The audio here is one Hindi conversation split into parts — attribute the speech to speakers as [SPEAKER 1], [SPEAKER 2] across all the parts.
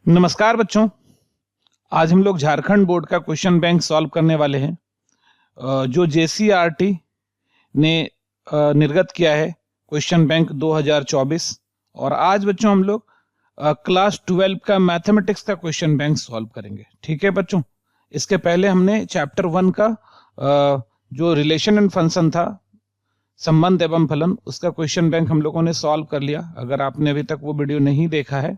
[SPEAKER 1] नमस्कार बच्चों, आज हम लोग झारखंड बोर्ड का क्वेश्चन बैंक सॉल्व करने वाले हैं जो JCERT ने निर्गत किया है क्वेश्चन बैंक 2024। और आज बच्चों हम लोग क्लास 12 का मैथमेटिक्स का क्वेश्चन बैंक सॉल्व करेंगे। ठीक है बच्चों, इसके पहले हमने चैप्टर 1 का जो रिलेशन एंड फंक्शन था, संबंध एवं फलन, उसका क्वेश्चन बैंक हम लोगों ने सॉल्व कर लिया। अगर आपने अभी तक वो वीडियो नहीं देखा है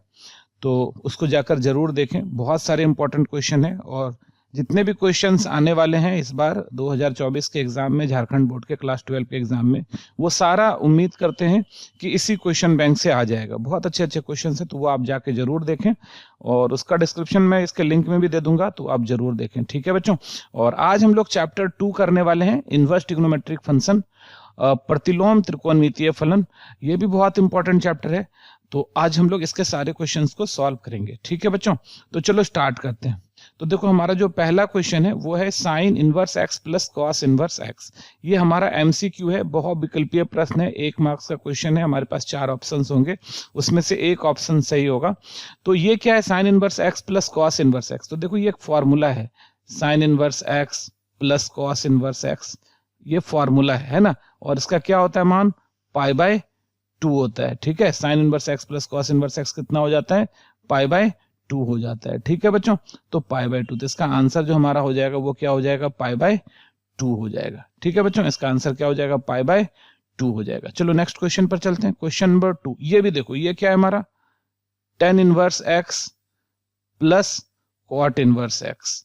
[SPEAKER 1] तो उसको जाकर जरूर देखें। बहुत सारे इंपॉर्टेंट क्वेश्चन है और जितने भी क्वेश्चंस आने वाले हैं इस बार 2024 के एग्जाम में, झारखंड बोर्ड के क्लास 12 के एग्जाम में, वो सारा उम्मीद करते हैं कि इसी क्वेश्चन बैंक से आ जाएगा। बहुत अच्छे अच्छे क्वेश्चन है, तो वो आप जाके जरूर देखें और उसका डिस्क्रिप्शन में इसके लिंक में भी दे दूंगा, तो आप जरूर देखें। ठीक है बच्चों, और आज हम लोग चैप्टर 2 करने वाले हैं, इनवर्स ट्रिग्नोमेट्रिक फंक्शन, प्रतिलोम त्रिकोणमितीय फलन। ये भी बहुत इंपॉर्टेंट चैप्टर है, तो आज हम लोग इसके सारे क्वेश्चंस को सॉल्व करेंगे। ठीक है बच्चों, तो चलो स्टार्ट करते हैं। तो देखो, हमारा जो पहला क्वेश्चन है वो है sine inverse x plus cos inverse x. ये हमारा MCQ है, बहुविकल्पीय प्रश्न है, 1 मार्क्स का क्वेश्चन है। हमारे पास 4 ऑप्शंस होंगे, उसमें से एक ऑप्शन सही होगा। तो ये क्या है, sine inverse x plus cos inverse x. तो देखो, ये एक फॉर्मूला है, sine inverse x plus cos inverse x, ये फॉर्मूला है ना। और इसका क्या होता है मान, π/2 होता है। ठीक है, sine inverse x plus cos inverse x कितना हो जाता है, π/2 हो जाता है। ठीक है बच्चों, तो π/2, तो इसका आंसर जो हमारा हो जाएगा वो क्या हो जाएगा, π/2 हो जाएगा। ठीक है बच्चों, इसका आंसर क्या हो जाएगा, π/2 हो जाएगा। चलो नेक्स्ट क्वेश्चन पर चलते हैं। क्वेश्चन नंबर 2, ये भी देखो, ये क्या है हमारा, tan inverse x plus cot inverse x.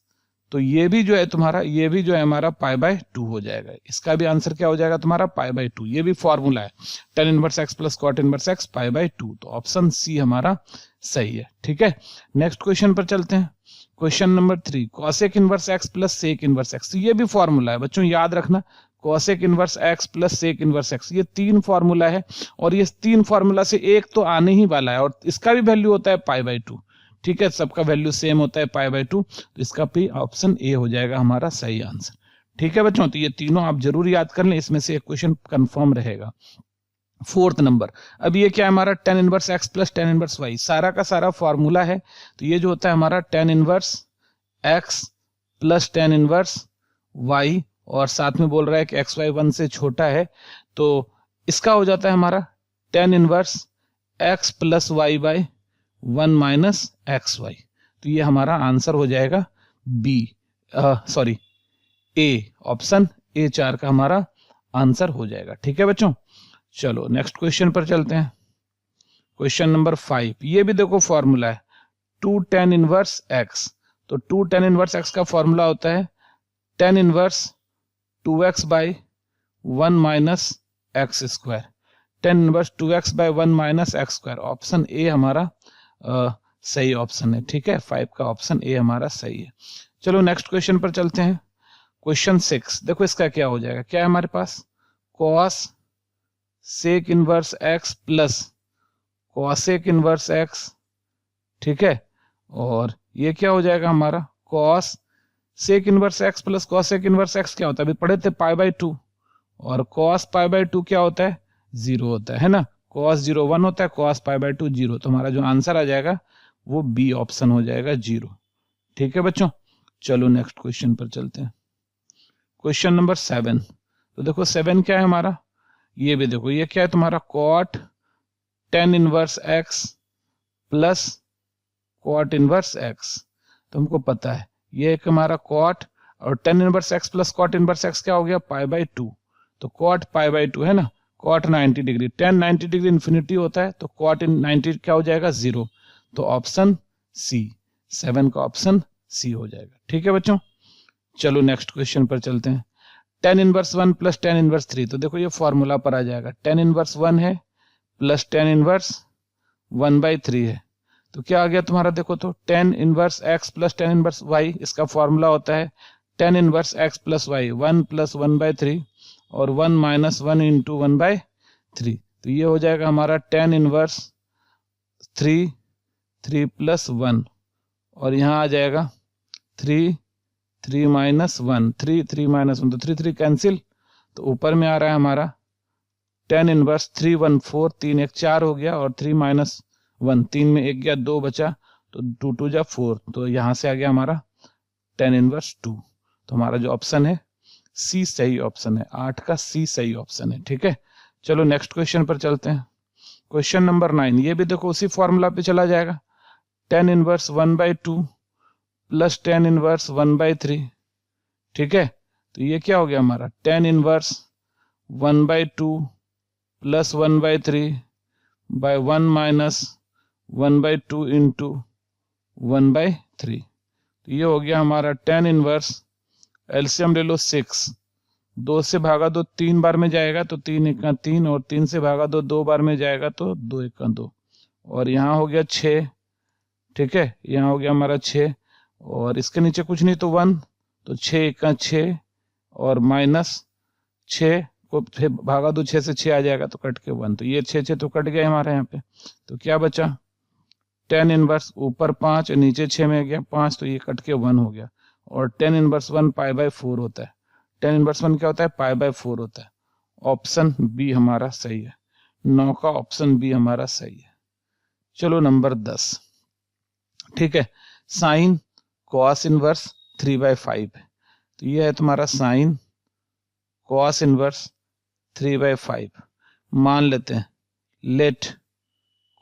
[SPEAKER 1] तो ये भी जो है तुम्हारा, ये भी जो है हमारा π/2 हो जाएगा। इसका भी आंसर क्या हो जाएगा तुम्हारा, π/2। ये भी फॉर्मूला है, tan inverse x plus cot inverse x π/2। तो ऑप्शन सी हमारा सही है। ठीक है, नेक्स्ट क्वेश्चन पर चलते हैं। Question number 3, cosec inverse x plus sec inverse x. तो ये भी फॉर्मूला है बच्चों, याद रखना, cosec inverse x plus sec inverse x, ये 3 फॉर्मूला है और ये 3 फॉर्मूला से एक तो आने ही वाला है और इसका भी वैल्यू होता है π/2। ठीक है, सबका वैल्यू सेम होता है π/2, तो इसका भी ऑप्शन ए हो जाएगा हमारा सही आंसर। ठीक है बच्चों, तो ये तीनों आप जरूर याद कर लें, इसमें से एक क्वेश्चन कंफर्म रहेगा। 4th नंबर, अब ये क्या है हमारा, tan inverse x plus tan inverse y, सारा का सारा फॉर्मूला है। तो ये जो होता है हमारा tan inverse x plus tan inverse y, और साथ में बोल रहा है कि xy 1 से छोटा है, तो इसका हो जाता है हमारा tan inverse x plus y by 1 minus XY। तो ये हमारा आंसर हो जाएगा ए, ऑप्शन ए 4 का हमारा आंसर हो जाएगा। ठीक है बच्चों, चलो नेक्स्ट क्वेश्चन पर चलते हैं। क्वेश्चन नंबर 5, ये भी देखो फॉर्मूला है, 2 tan इनवर्स एक्स। तो 2 tan इनवर्स एक्स का फॉर्मूला होता है tan inverse 2x by 1 minus x square. tan inverse 2x by 1 minus x square, option A हमारा सही ऑप्शन है। ठीक है, 5 का ऑप्शन ए हमारा सही है। चलो नेक्स्ट क्वेश्चन पर चलते हैं। क्वेश्चन 6, देखो इसका क्या हो जाएगा, क्या है हमारे पास, cosec inverse x plus cosec inverse x. ठीक है, और ये क्या हो जाएगा हमारा, cosec inverse x plus cosec inverse x क्या होता है, अभी पढ़े थे π/2, और कॉस π/2 क्या होता है, 0 होता है ना। cos 0 1 होता है, cos π/2 0। तो हमारा जो आंसर आ जाएगा वो बी ऑप्शन हो जाएगा 0। ठीक है बच्चों, चलो नेक्स्ट क्वेश्चन पर चलते हैं। क्वेश्चन नंबर 7, तो देखो 7 क्या है हमारा, ये भी देखो, ये क्या है तुम्हारा, cot tan inverse x plus cot inverse x. तो हमको पता है ये एक हमारा cot, और tan inverse x plus cot inverse x क्या हो गया, π/2। तो cot π/2 है ना, cot 90 degree, tan 90 degree infinity होता है, तो cot 90 क्या हो जाएगा, 0। तो ऑप्शन सी, 7 का ऑप्शन सी हो जाएगा। ठीक है बच्चों, चलो नेक्स्ट क्वेश्चन पर चलते हैं। tan inverse 1 plus tan inverse 3। तो देखो ये फॉर्मूला पर आ जाएगा, tan इनवर्स 1 है प्लस tan इनवर्स 1/3 है। तो क्या आ गया तुम्हारा, देखो तो tan inverse x plus tan inverse y, इसका फॉर्मूला होता है tan inverse x plus y 1 plus 1/3 और 1 माइनस 1 इंटू 1/3। तो ये हो जाएगा हमारा tan इनवर्स 3 प्लस 1, और यहाँ आ जाएगा 3 माइनस 1, 3 माइनस 1, तो 3 कैंसिल, तो ऊपर में आ रहा है हमारा tan इनवर्स 3 1 4, 3 1 4 हो गया, और 3 माइनस 1, 3 में 1 गया 2 बचा, तो 2 2 जा 4, तो यहाँ से आ गया हमारा tan इनवर्स 2। तो हमारा जो ऑप्शन है सी सही ऑप्शन है, 8 का सी सही ऑप्शन है। ठीक है, चलो नेक्स्ट क्वेश्चन पर चलते हैं। क्वेश्चन नंबर 9, ये भी देखो उसी फॉर्मूला पे चला जाएगा, tan inverse 1/2 plus tan inverse 1/3। ठीक है, तो ये क्या हो गया हमारा tan inverse 1/2 plus 1/3 by 1 minus 1/2 into 1/3। तो ये हो गया हमारा tan इनवर्स, एलसीएम ले लो 6, 2 से भागा दो 3 बार में जाएगा तो 3 1 3, और 3 से भागा दो 2 बार में जाएगा तो 2 1 2, और यहाँ हो गया 6। ठीक है, यहाँ हो गया हमारा 6, और इसके नीचे कुछ नहीं तो 1, तो 6 1 6, और माइनस 6 को भागा दो 6 से 6 आ जाएगा तो कट के 1, तो ये 6 6 तो कट गया हमारे यहाँ पे। तो क्या बचा tan इनवर्स, ऊपर 5 नीचे 6 में गया 5, तो ये कट के 1 हो गया। और tan इनवर्स 1 π/4 होता है। tan इनवर्स 1 क्या होता है, π/4 होता है। ऑप्शन बी हमारा सही है, 9 का ऑप्शन बी हमारा सही है। चलो नंबर 10। ठीक है, साइन cos इनवर्स 3/5 है, तो ये है तुम्हारा साइन cos इनवर्स 3/5। मान लेते हैं लेट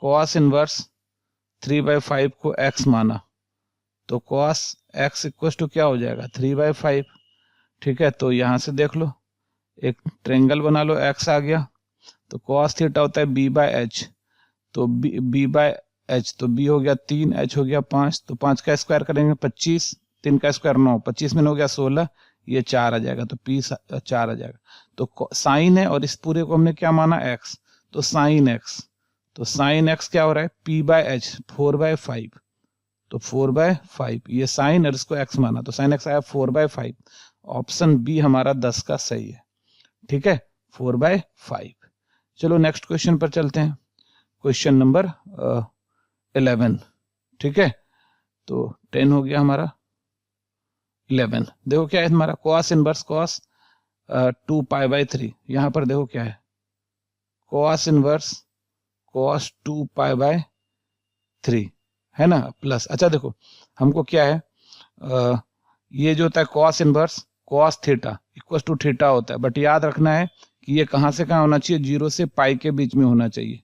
[SPEAKER 1] cos इनवर्स 3/5 को x माना, तो cos x इक्वल टू क्या हो जाएगा 3/5। ठीक है, तो यहां से देख लो, एक ट्रायंगल बना लो, x आ गया, तो cos थीटा होता है b/h, तो b/h, तो b हो गया 3, h हो गया 5, तो 5 का स्क्वायर करेंगे 25, 3 का स्क्वायर 9, 25 में हो गया 16, ये 4 आ जाएगा, तो p 4 आ जाएगा। तो साइन है और इस पूरे को हमने क्या माना x, तो साइन x, तो साइन x क्या हो रहा है p/h 4/5, तो 4/5, ये साइन और इसको x माना, तो साइन x आया 4/5। ऑप्शन बी हमारा 10 का सही है। ठीक है, 4/5। चलो नेक्स्ट क्वेश्चन पर चलते हैं, क्वेश्चन नंबर 11। ठीक है, तो 10 हो गया हमारा, 11 देखो क्या है हमारा cos इनवर्स cos 2 π/3। यहाँ पर देखो क्या है cos इनवर्स cos 2 π/3 है ना, प्लस, अच्छा देखो हमको क्या है ये जो होता है cos inverse cos theta equal to theta होता है, बट याद रखना है कि ये कहां से कहां होना चाहिए, 0 से पाई के बीच में होना चाहिए,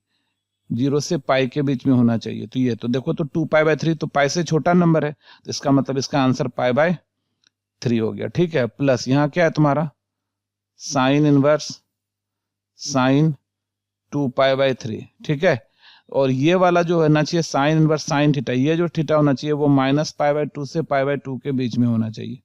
[SPEAKER 1] 0 से पाई के बीच में होना चाहिए। तो ये तो देखो, तो 2 π/3, तो पाई से छोटा नंबर है, तो इसका मतलब इसका आंसर π/3 हो गया। ठीक है, प्लस यहाँ क्या है तुम्हारा साइन इनवर्स साइन 2 π/3। ठीक है, और ये वाला जो होना चाहिए साइन इनवर्स साइन थीटा, ये जो थीटा होना चाहिए वो -π/2 से π/2 के बीच में होना चाहिए।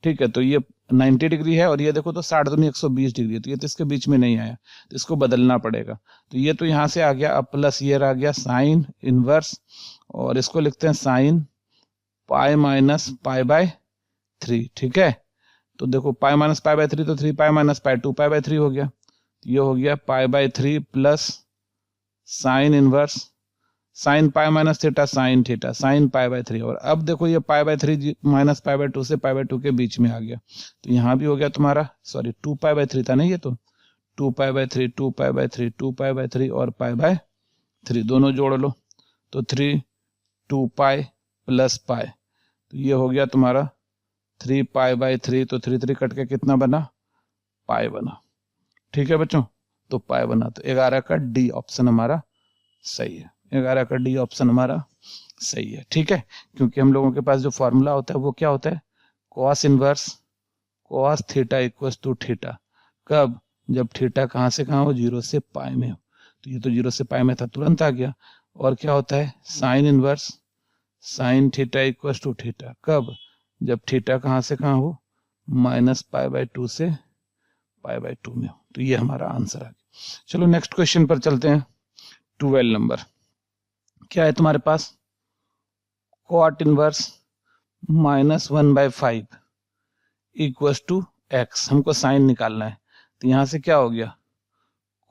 [SPEAKER 1] ठीक है, तो ये 90 डिग्री है, और ये देखो तो 60 दूनी 120 डिग्री है, तो ये तो इसके बीच में नहीं आया, तो इसको बदलना पड़ेगा। तो ये तो यहाँ से आ गया, अब प्लस ये आ गया साइन इनवर्स, और इसको लिखते हैं साइन पाई माइनस π/3। ठीक है, तो देखो पाई माइनस π/3, तो 3 पाई माइनस पाई 2 π/3 हो गया, तो ये हो गया π/3 plus sine inverse sine pi minus theta sine theta sine π/3। और अब देखो ये π/3 माइनस π/2 से π/2 के बीच में आ गया, तो यहाँ भी हो गया तुम्हारा, सॉरी 2 π/3 था नहीं, ये तो 2 π/3 2 π/3 2 π/3 और π/3 दोनों जोड़ लो, तो 3 2 पाई प्लस पाई, तो ये हो गया तुम्हारा 3 π/3, तो 3 3 कट के कितना बना पाई बना। ठीक है बच्चों, तो पाई बना, तो 11 का डी ऑप्शन हमारा सही है, 11 का डी ऑप्शन हमारा सही है। ठीक है, क्योंकि हम लोगों के पास जो फॉर्मूला होता है वो क्या होता है cos inverse cos theta equal to theta, कब, जब थीटा कहाँ से कहाँ हो 0 से पाई में हो, तो ये तो 0 से पाई में था तुरंत आ गया। और क्या होता है sine inverse sine theta equal to theta, कब, जब थीटा कहाँ से कहाँ हो -π/2 से π/2 में हो, तो ये हमारा आंसर आ गया। चलो नेक्स्ट क्वेश्चन पर चलते हैं, 12 नंबर। क्या है तुम्हारे पास cot inverse -1/5 equal to x, हमको साइन निकालना है, तो यहां से क्या हो गया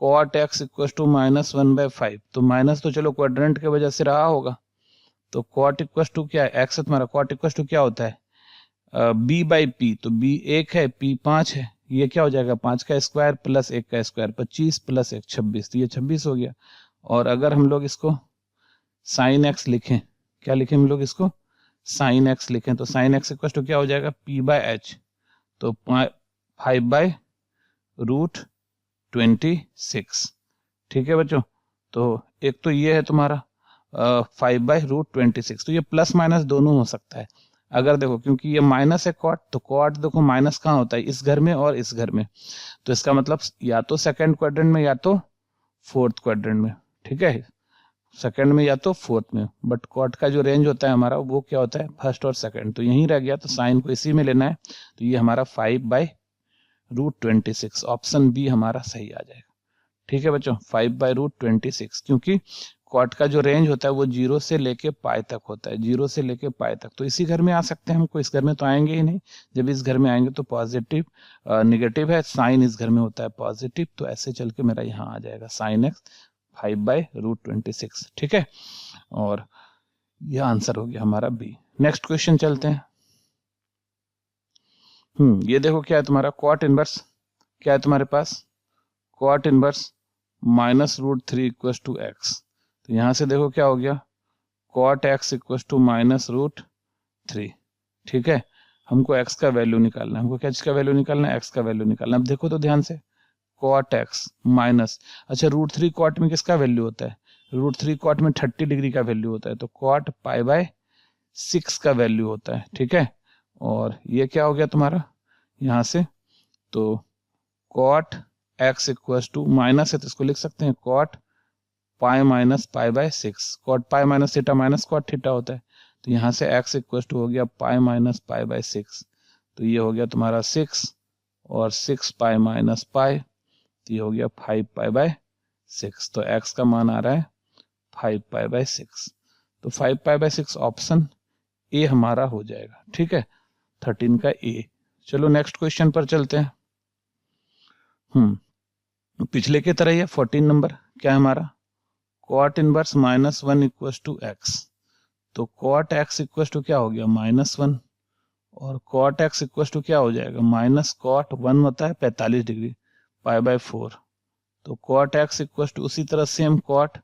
[SPEAKER 1] cot x इक्वल टू -1/5, तो माइनस तो चलो क्वाड्रेंट के वजह से रहा होगा, तो cot इक्वल टू क्या है x है तुम्हारा, cot इक्वल टू क्या होता है b/p, तो b 1 है p 5 है, ये क्या हो जाएगा 5 का स्क्वायर प्लस 1 का स्क्वायर 25 प्लस 1 26, तो ये 26 हो गया। और अगर हम लोग इसको साइन x लिखें क्या लिखें हम लोग इसको, साइन एक्स लिखें। तो साइन एक्स इक्वल टू क्या हो जाएगा, p बाय एच, तो 5/√26। ठीक है बच्चों, तो एक तो ये है तुम्हारा 5/√26, तो ये प्लस माइनस दोनों हो सकता है। अगर देखो क्योंकि ये माइनस है कॉट, तो कॉट देखो माइनस कहाँ होता है, इस घर में और इस घर में, तो इसका मतलब या तो सेकंड क्वाड्रेंट में या तो फोर्थ क्वाड्रेंट में। ठीक है, सेकंड में या तो फोर्थ में, बट कॉट का जो रेंज होता है हमारा वो क्या होता है, फर्स्ट और सेकंड, तो यहीं रह गया, तो साइन को इसी में लेना है। तो ये हमारा 5/√26, ऑप्शन बी हमारा सही आ जाएगा। ठीक है बच्चों, 5/√26, क्योंकि कॉट का जो रेंज होता है वो 0 से लेके पाई तक होता है, 0 से लेके पाई तक। तो इसी घर में आ सकते हैं हमको, इस घर में तो आएंगे ही नहीं, जब इस घर में आएंगे तो पॉजिटिव निगेटिव है, साइन इस घर में होता है पॉजिटिव, तो ऐसे चल के मेरा यहाँ आ जाएगा साइन एक्स 5/√26। ठीक है, और यह आंसर हो गया हमारा बी। नेक्स्ट क्वेश्चन चलते हैं। ये देखो क्या है तुम्हारा, कॉट इनवर्स क्या है तुम्हारे पास, cot inverse -√3 equal to x. तो यहां से देखो क्या हो गया, कॉट एक्स इक्वल टू -√3। ठीक है, हमको x का वैल्यू निकालना है, हमको क्या का वैल्यू निकालना है, x का वैल्यू निकालना है। अब देखो तो ध्यान से, कॉट एक्स माइनस, अच्छा √3 कॉट में किसका वैल्यू होता है, √3 कॉट में 30 डिग्री का वैल्यू होता है, तो कॉट π/6 का वैल्यू होता है। ठीक है, और ये क्या हो गया तुम्हारा यहां से, तो cot x equal to minus है तो इसको लिख सकते हैं cot π-π/6, cot pi minus theta minus cot theta होता है, तो यहाँ से x इक्वल टू हो गया π-π/6, तो ये हो गया तुम्हारा 6 और 6π-π, तो ये हो गया 5π/6, तो x का मान आ रहा है 5π/6, तो 5π/6 ऑप्शन ए हमारा हो जाएगा। ठीक है, 13 का ए। चलो नेक्स्ट क्वेश्चन पर चलते हैं। पिछले की तरह ही 14 नंबर क्या है हमारा, cot inverse -1 equal to x, तो कॉट एक्स इक्वल टू क्या हो गया -1, और कॉट एक्स इक्वल टू क्या हो जाएगा, माइनस कॉट 1 होता है 45 डिग्री π/4, तो कॉट एक्स इक्वल टू उसी तरह सेम कॉट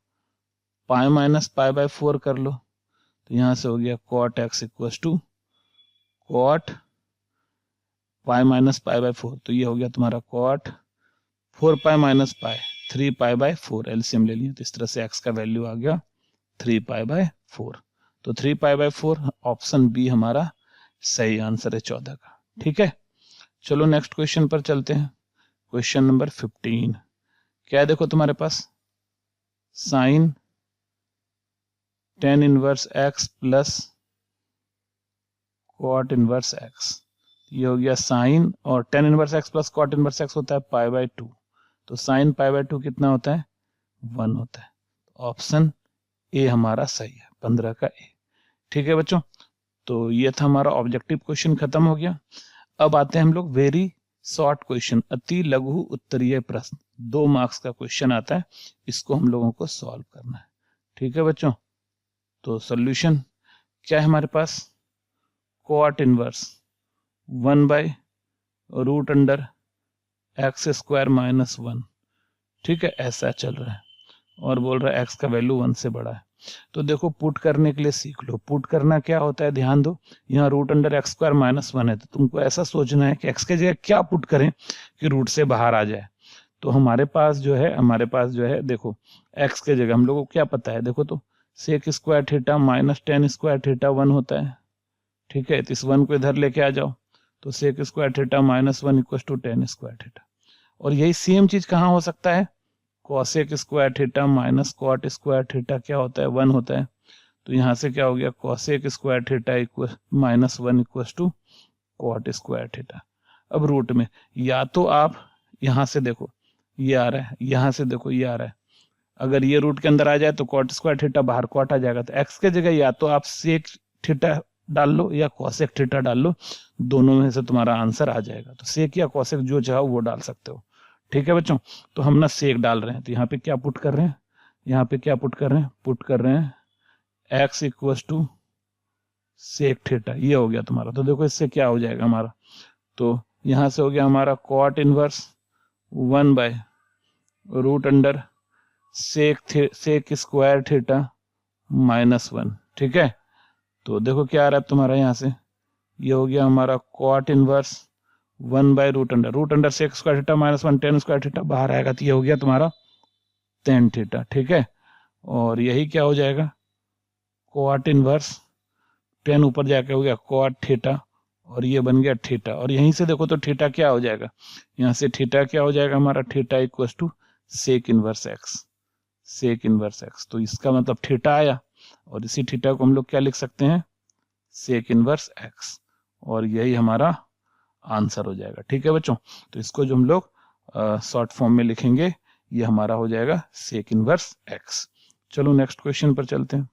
[SPEAKER 1] π-π/4 कर लो, तो यहां से हो गया cot x equal to cot π-π/4, तो ये हो गया तुम्हारा कॉट 4π-π 3π/4, एलसीएम ले लिया, तो इस तरह से x का वैल्यू आ गया 3π/4, तो 3π/4 ऑप्शन बी हमारा सही आंसर है 14 का। ठीक है, चलो नेक्स्ट क्वेश्चन पर चलते हैं। क्वेश्चन नंबर 15 क्या है, देखो तुम्हारे पास sine tan inverse x plus cot inverse x, ये हो गया साइन, और tan inverse x plus cot inverse x होता है π/2, तो साइन π/2 कितना होता है 1 होता है, ऑप्शन ए हमारा सही है 15 का ए। ठीक है बच्चों, तो ये था हमारा ऑब्जेक्टिव क्वेश्चन, खत्म हो गया। अब आते हैं हम लोग वेरी शॉर्ट क्वेश्चन, अति लघु उत्तरीय प्रश्न, 2 मार्क्स का क्वेश्चन आता है, इसको हम लोगों को सॉल्व करना है। ठीक है बच्चों, तो सॉल्यूशन क्या है हमारे पास, कॉट इनवर्स 1/√x² - 1। ठीक है, ऐसा चल रहा है और बोल रहा है x का वैल्यू 1 से बड़ा है, तो देखो पुट करने के लिए सीख लो, पुट करना क्या होता है, ध्यान दो, यहाँ √x² - 1 है, तो तुमको ऐसा सोचना है कि x के जगह क्या पुट करें कि रूट से बाहर आ जाए। तो हमारे पास जो है देखो x के जगह हम लोगों को क्या पता है, देखो तो sec² theta minus tan² theta 1 होता है। ठीक है, तो इस 1 को इधर लेके आ जाओ, तो sec² theta -1 equal to tan² theta, और यही सेम चीज कहाँ हो सकता है, cosec² theta minus cot² theta क्या होता है 1 होता है, तो यहाँ से क्या हो गया cosec² theta -1 equal to cot² theta. अब रूट में या तो आप यहाँ से देखो ये आ रहा है, यहाँ से देखो ये आ रहा है, अगर ये रूट के अंदर आ जाए तो cot² थीटा बाहर कॉट आ जाएगा, तो x के जगह या तो आप sec थीटा डाल लो या cosec थीटा डाल लो, दोनों में से तुम्हारा आंसर आ जाएगा, तो sec या cosec जो चाहो वो डाल सकते हो। ठीक है बच्चों, तो हम ना sec डाल रहे हैं, तो यहाँ पे क्या पुट कर रहे हैं, पुट कर रहे हैं x equal to sec theta, ये हो गया तुम्हारा। तो देखो इससे क्या हो जाएगा हमारा, तो यहाँ से हो गया हमारा cot इनवर्स 1/√sec² थीटा -1। ठीक है, तो देखो क्या आ रहा है तुम्हारा यहाँ से, ये हो गया हमारा cot इनवर्स 1/√अंडर, root under sec square theta minus 1 tan square theta बाहर आएगा, तो ये हो गया तुम्हारा tan थीटा। ठीक है, और यही क्या हो जाएगा, cot इनवर्स tan ऊपर जाके हो गया cot थीटा, और ये बन गया थीटा। और यहीं से देखो तो थीटा क्या हो जाएगा, यहाँ से थीटा क्या हो जाएगा हमारा, theta equals to sec inverse x, sec inverse x. तो इसका मतलब थीटा आया, और इसी थीटा को हम लोग क्या लिख सकते हैं, सेक इनवर्स एक्स, और यही हमारा आंसर हो जाएगा। ठीक है बच्चों, तो इसको जो हम लोग शॉर्ट फॉर्म में लिखेंगे, ये हमारा हो जाएगा सेक इनवर्स एक्स। चलो नेक्स्ट क्वेश्चन पर चलते हैं।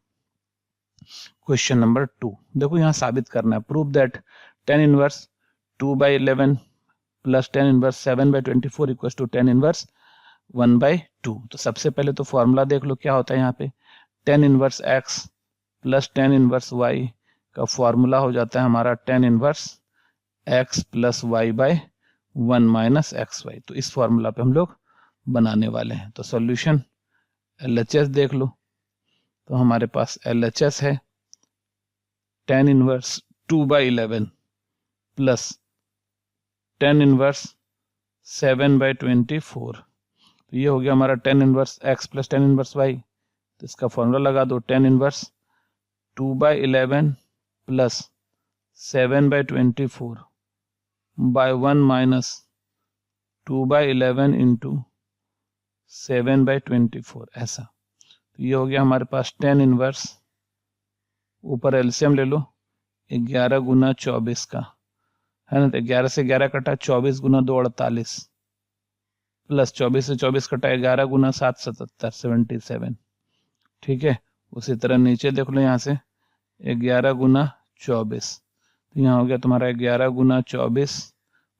[SPEAKER 1] क्वेश्चन नंबर 2, देखो यहाँ साबित करना है, prove that tan inverse 2/11 plus tan inverse 7/24 equal to tan inverse 1/2। तो सबसे पहले तो फॉर्मूला देख लो क्या होता है यहाँ पे, tan inverse x plus tan inverse y का फॉर्मूला हो जाता है हमारा tan inverse x plus y/1 minus xy। तो इस फॉर्मूला पे हम लोग बनाने वाले हैं। तो सॉल्यूशन LHS देख लो, तो हमारे पास LHS है tan inverse 2/11 plus tan inverse 7/24। तो ये हो गया हमारा tan inverse x plus tan inverse y। तो इसका फॉर्मूला लगा दो, tan inverse 2/11 plus 7/24 by 1 minus 2/11 into 7/24 ऐसा। तो ये हो गया हमारे पास tan इनवर्स, ऊपर एलसीएम ले लो, 11 गुना 24 का है ना, तो 11 से 11 कटा 24 गुना 2 48 प्लस 24 से 24 कटा 11 गुना 7 77 77। ठीक है, उसी तरह नीचे देख लो, यहाँ से 11 गुना 24, तो यहाँ हो गया तुम्हारा 11 गुना 24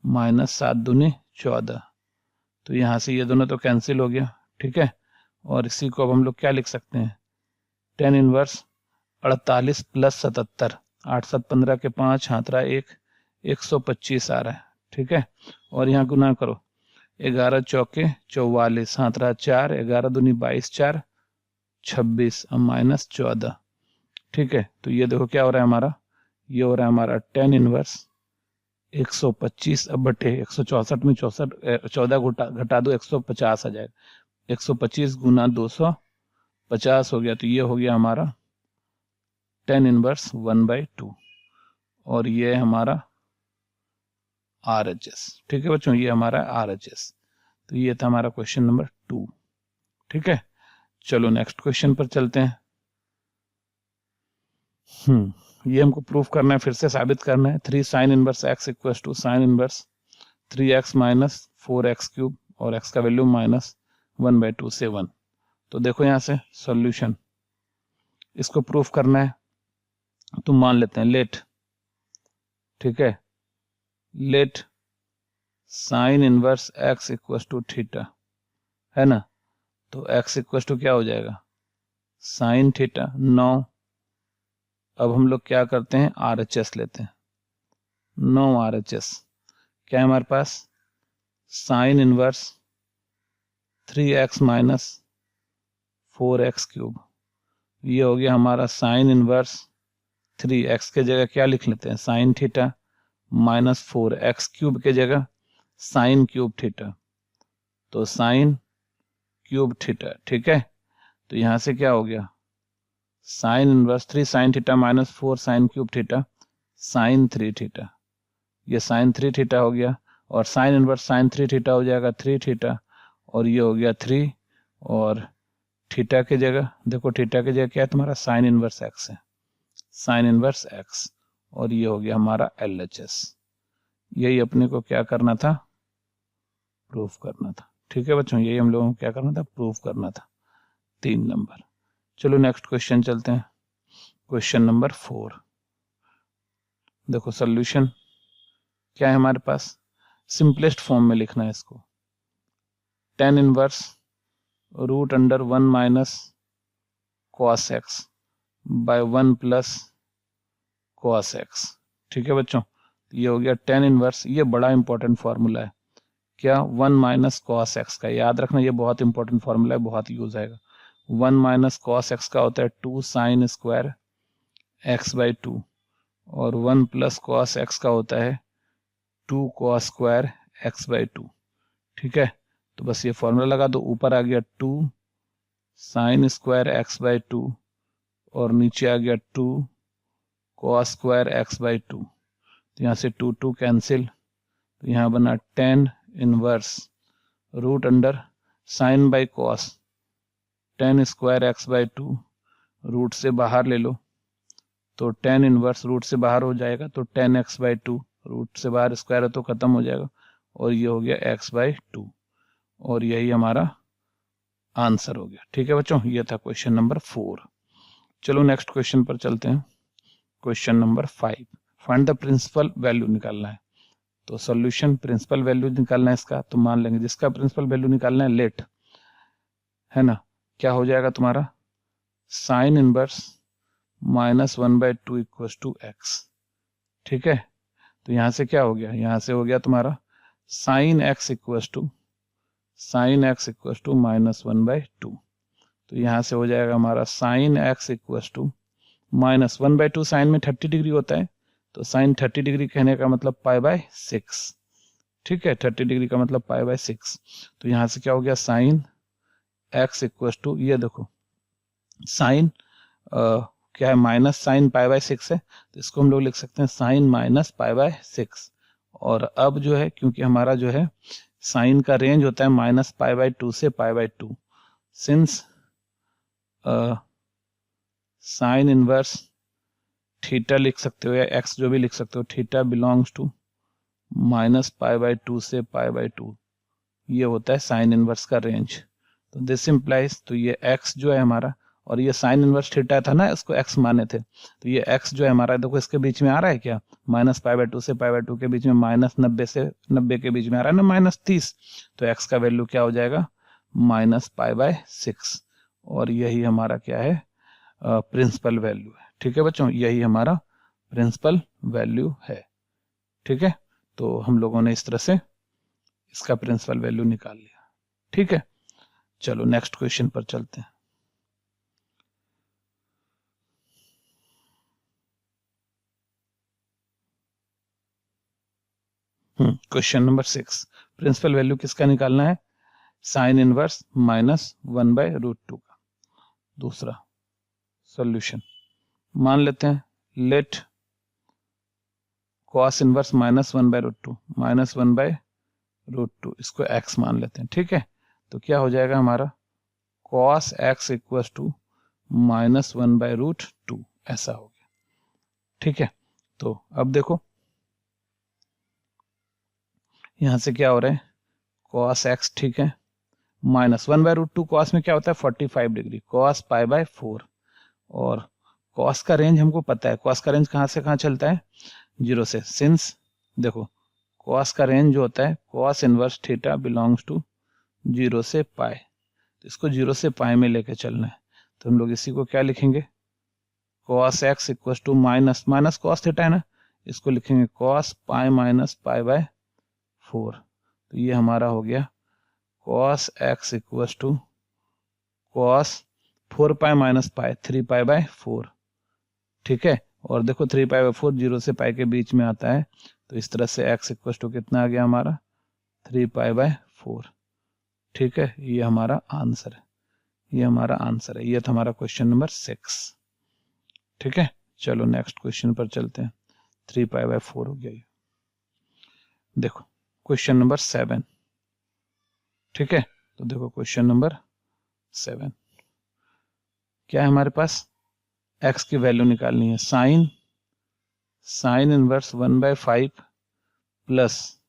[SPEAKER 1] माइनस 7 दूनी 14। तो यहाँ से ये दोनों तो कैंसिल हो गया। ठीक है, और इसी को अब हम लोग क्या लिख सकते हैं, tan इनवर्स 48 प्लस 77, 8 7 15 के 5 हाथ रहा 1, 125 आ रहा है। ठीक है, और यहाँ गुना करो, 11 चौके 44 हाथ रहा 4, 11 दूनी 22 4 26 माइनस 14। ठीक है, तो ये देखो क्या हो रहा है हमारा, ये हो रहा है हमारा tan इनवर्स 125 अब बटे 164 में 14 घटा दो 150 आ जाएगा, 125 गुना 250 हो गया। तो ये हो गया हमारा tan इनवर्स 1/2, और ये हमारा RHS। ठीक है बच्चों, ये हमारा RHS। तो ये था हमारा क्वेश्चन नंबर 2। ठीक है, चलो नेक्स्ट क्वेश्चन पर चलते हैं। ये हमको प्रूफ करना है, फिर से साबित करना है, 3 sin inverse x equal to sin inverse 3x minus 4x cube, और x का वैल्यू माइनस 1/2 से 1। तो देखो यहाँ से सॉल्यूशन, इसको प्रूफ करना है, तो मान लेते हैं लेट, ठीक है, let sin inverse x equal to theta, है ना, तो x इक्वल टू क्या हो जाएगा, sin थीटा। 9, अब हम लोग क्या करते हैं, RHS लेते हैं, 9 RHS क्या है हमारे पास, sin inverse 3x minus 4x cube, ये हो गया हमारा sin इनवर्स 3x के जगह क्या लिख लेते हैं, sin theta minus 4x cube के जगह sin क्यूब थीटा, तो sin क्यूब थीटा। ठीक है, तो यहां से क्या हो गया, sin inverse 3 sin theta minus 4 sin cube theta sin 3 theta, ये sin 3 थीटा हो गया, और sin इनवर्स sin 3 थीटा हो जाएगा 3 थीटा, और ये हो गया 3, और थीटा के जगह देखो, थीटा के जगह क्या है तुम्हारा, sin इनवर्स x है, sin इनवर्स x, और ये हो गया हमारा LHS। यही अपने को क्या करना था, प्रूफ करना था। ठीक है बच्चों, यही हम लोगों को क्या करना था, प्रूफ करना था, 3 नंबर। चलो नेक्स्ट क्वेश्चन चलते हैं, क्वेश्चन नंबर 4। देखो सॉल्यूशन क्या है हमारे पास, सिंपलेस्ट फॉर्म में लिखना है इसको, tan inverse root under 1 minus cos x by 1 plus cos x। ठीक है बच्चों, ये हो गया tan इनवर्स, ये बड़ा इंपॉर्टेंट फॉर्मूला है, क्या 1 माइनस cos x का, याद रखना ये बहुत इंपॉर्टेंट फॉर्मूला है, बहुत यूज आएगा। 1 माइनस cos x का होता है 2 sin square x by to, और 1 प्लस कॉस एक्स का होता है 2 cos square x by to. ठीक है, तो बस ये फॉर्मूला लगा दो, ऊपर आ गया 2 sine square x by to और नीचे आ गया 2 cos square x by to. तो यहाँ से 2 2 कैंसिल, तो यहाँ बना 10 inverse root under sine by cos 10 square x by two, root से बाहर ले लो तो 10 इनवर्स रूट से बाहर हो जाएगा, तो 10 एक्स बाई टू, रूट से बाहर स्क्वायर है तो खत्म हो जाएगा, और ये हो गया एक्स बाई टू, और यही हमारा आंसर हो गया। ठीक है बच्चों, ये था क्वेश्चन नंबर 4। चलो नेक्स्ट क्वेश्चन पर चलते हैं। Question number 5, find the principal value निकालना है। तो सॉल्यूशन प्रिंसिपल वैल्यू निकालना है इसका, तो मान लेंगे जिसका प्रिंसिपल वैल्यू निकालना है लेट, है ना, क्या हो जाएगा तुम्हारा साइन इनवर्स -1/2 इक्वल टू एक्स। ठीक है, तो यहां से क्या हो गया, यहां से हो गया तुम्हारा साइन एक्स इक्वल टू -1/2। तो यहां से हो जाएगा हमारा sine x equal to -1/2, sine में 30 डिग्री होता है, तो साइन 30 डिग्री कहने का मतलब π/6। ठीक है, 30 डिग्री का मतलब π/6। तो यहां से क्या हो गया साइन एक्स इक्वल टू, ये देखो साइन क्या है माइनस साइन π/6 है, तो इसको हम लोग लिख सकते हैं साइन माइनस π/6। और अब जो है, क्योंकि हमारा जो है साइन का रेंज होता है -π/2 से π/2, सिंस साइन इनवर्स थीटा लिख सकते हो या एक्स जो भी लिख सकते हो, थीटा बिलोंग्स टू -π/2 से π/2, ये होता है साइन इनवर्स का रेंज। तो दिस इम्प्लाइज, तो ये एक्स जो है हमारा, और ये साइन इनवर्स थीटा था ना, इसको एक्स माने थे, तो ये एक्स जो है हमारा, देखो इसके बीच में आ रहा है क्या, -π/2 से π/2 के बीच में -90 से 90 के बीच में आ रहा है ना -30, तो एक्स का वैल्यू क्या हो जाएगा -π/6, और यही हमारा क्या है प्रिंसिपल वैल्यू है। ठीक है बच्चों, यही हमारा प्रिंसिपल वैल्यू है। ठीक है, तो हम लोगों ने इस तरह से इसका प्रिंसिपल वैल्यू निकाल लिया। ठीक है, चलो नेक्स्ट क्वेश्चन पर चलते हैं। क्वेश्चन नंबर 6, प्रिंसिपल वैल्यू किसका निकालना है, साइन इनवर्स -1/√2 का। दूसरा सॉल्यूशन, मान लेते हैं लेट कॉस इनवर्स -1/√2, -1/√2, इसको x मान लेते हैं। ठीक है, तो क्या हो जाएगा हमारा cos x इक्वल टू -1/√2, ऐसा हो गया। ठीक है, तो अब देखो यहां से क्या हो रहा है cos x, ठीक है, -1/√2, cos में क्या होता है 45 डिग्री, cos π/4, और cos का रेंज हमको पता है, cos का रेंज कहां से कहां चलता है 0 से, सिंस देखो cos का रेंज जो होता है cos inverse theta belongs to 0 से π, तो इसको 0 से π में लेके चलना है, तो हम लोग इसी को क्या लिखेंगे cos x equal to minus cos theta है ना, इसको लिखेंगे cos π माइनस π/4, तो ये हमारा हो गया cos x equal to cos 4π minus π, 3π/4। ठीक है, और देखो 3π/4 0 से π के बीच में आता है, तो इस तरह से x इक्वल टू कितना आ गया हमारा 3π/4। ठीक है, ये हमारा आंसर है, ये हमारा आंसर है। ये था हमारा क्वेश्चन नंबर 6। ठीक है, चलो नेक्स्ट क्वेश्चन पर चलते हैं। 3π/4 हो गया ये। देखो क्वेश्चन नंबर 7। ठीक है, तो देखो क्वेश्चन नंबर 7 क्या है हमारे पास, x की वैल्यू निकालनी है, sine inverse 1/5 plus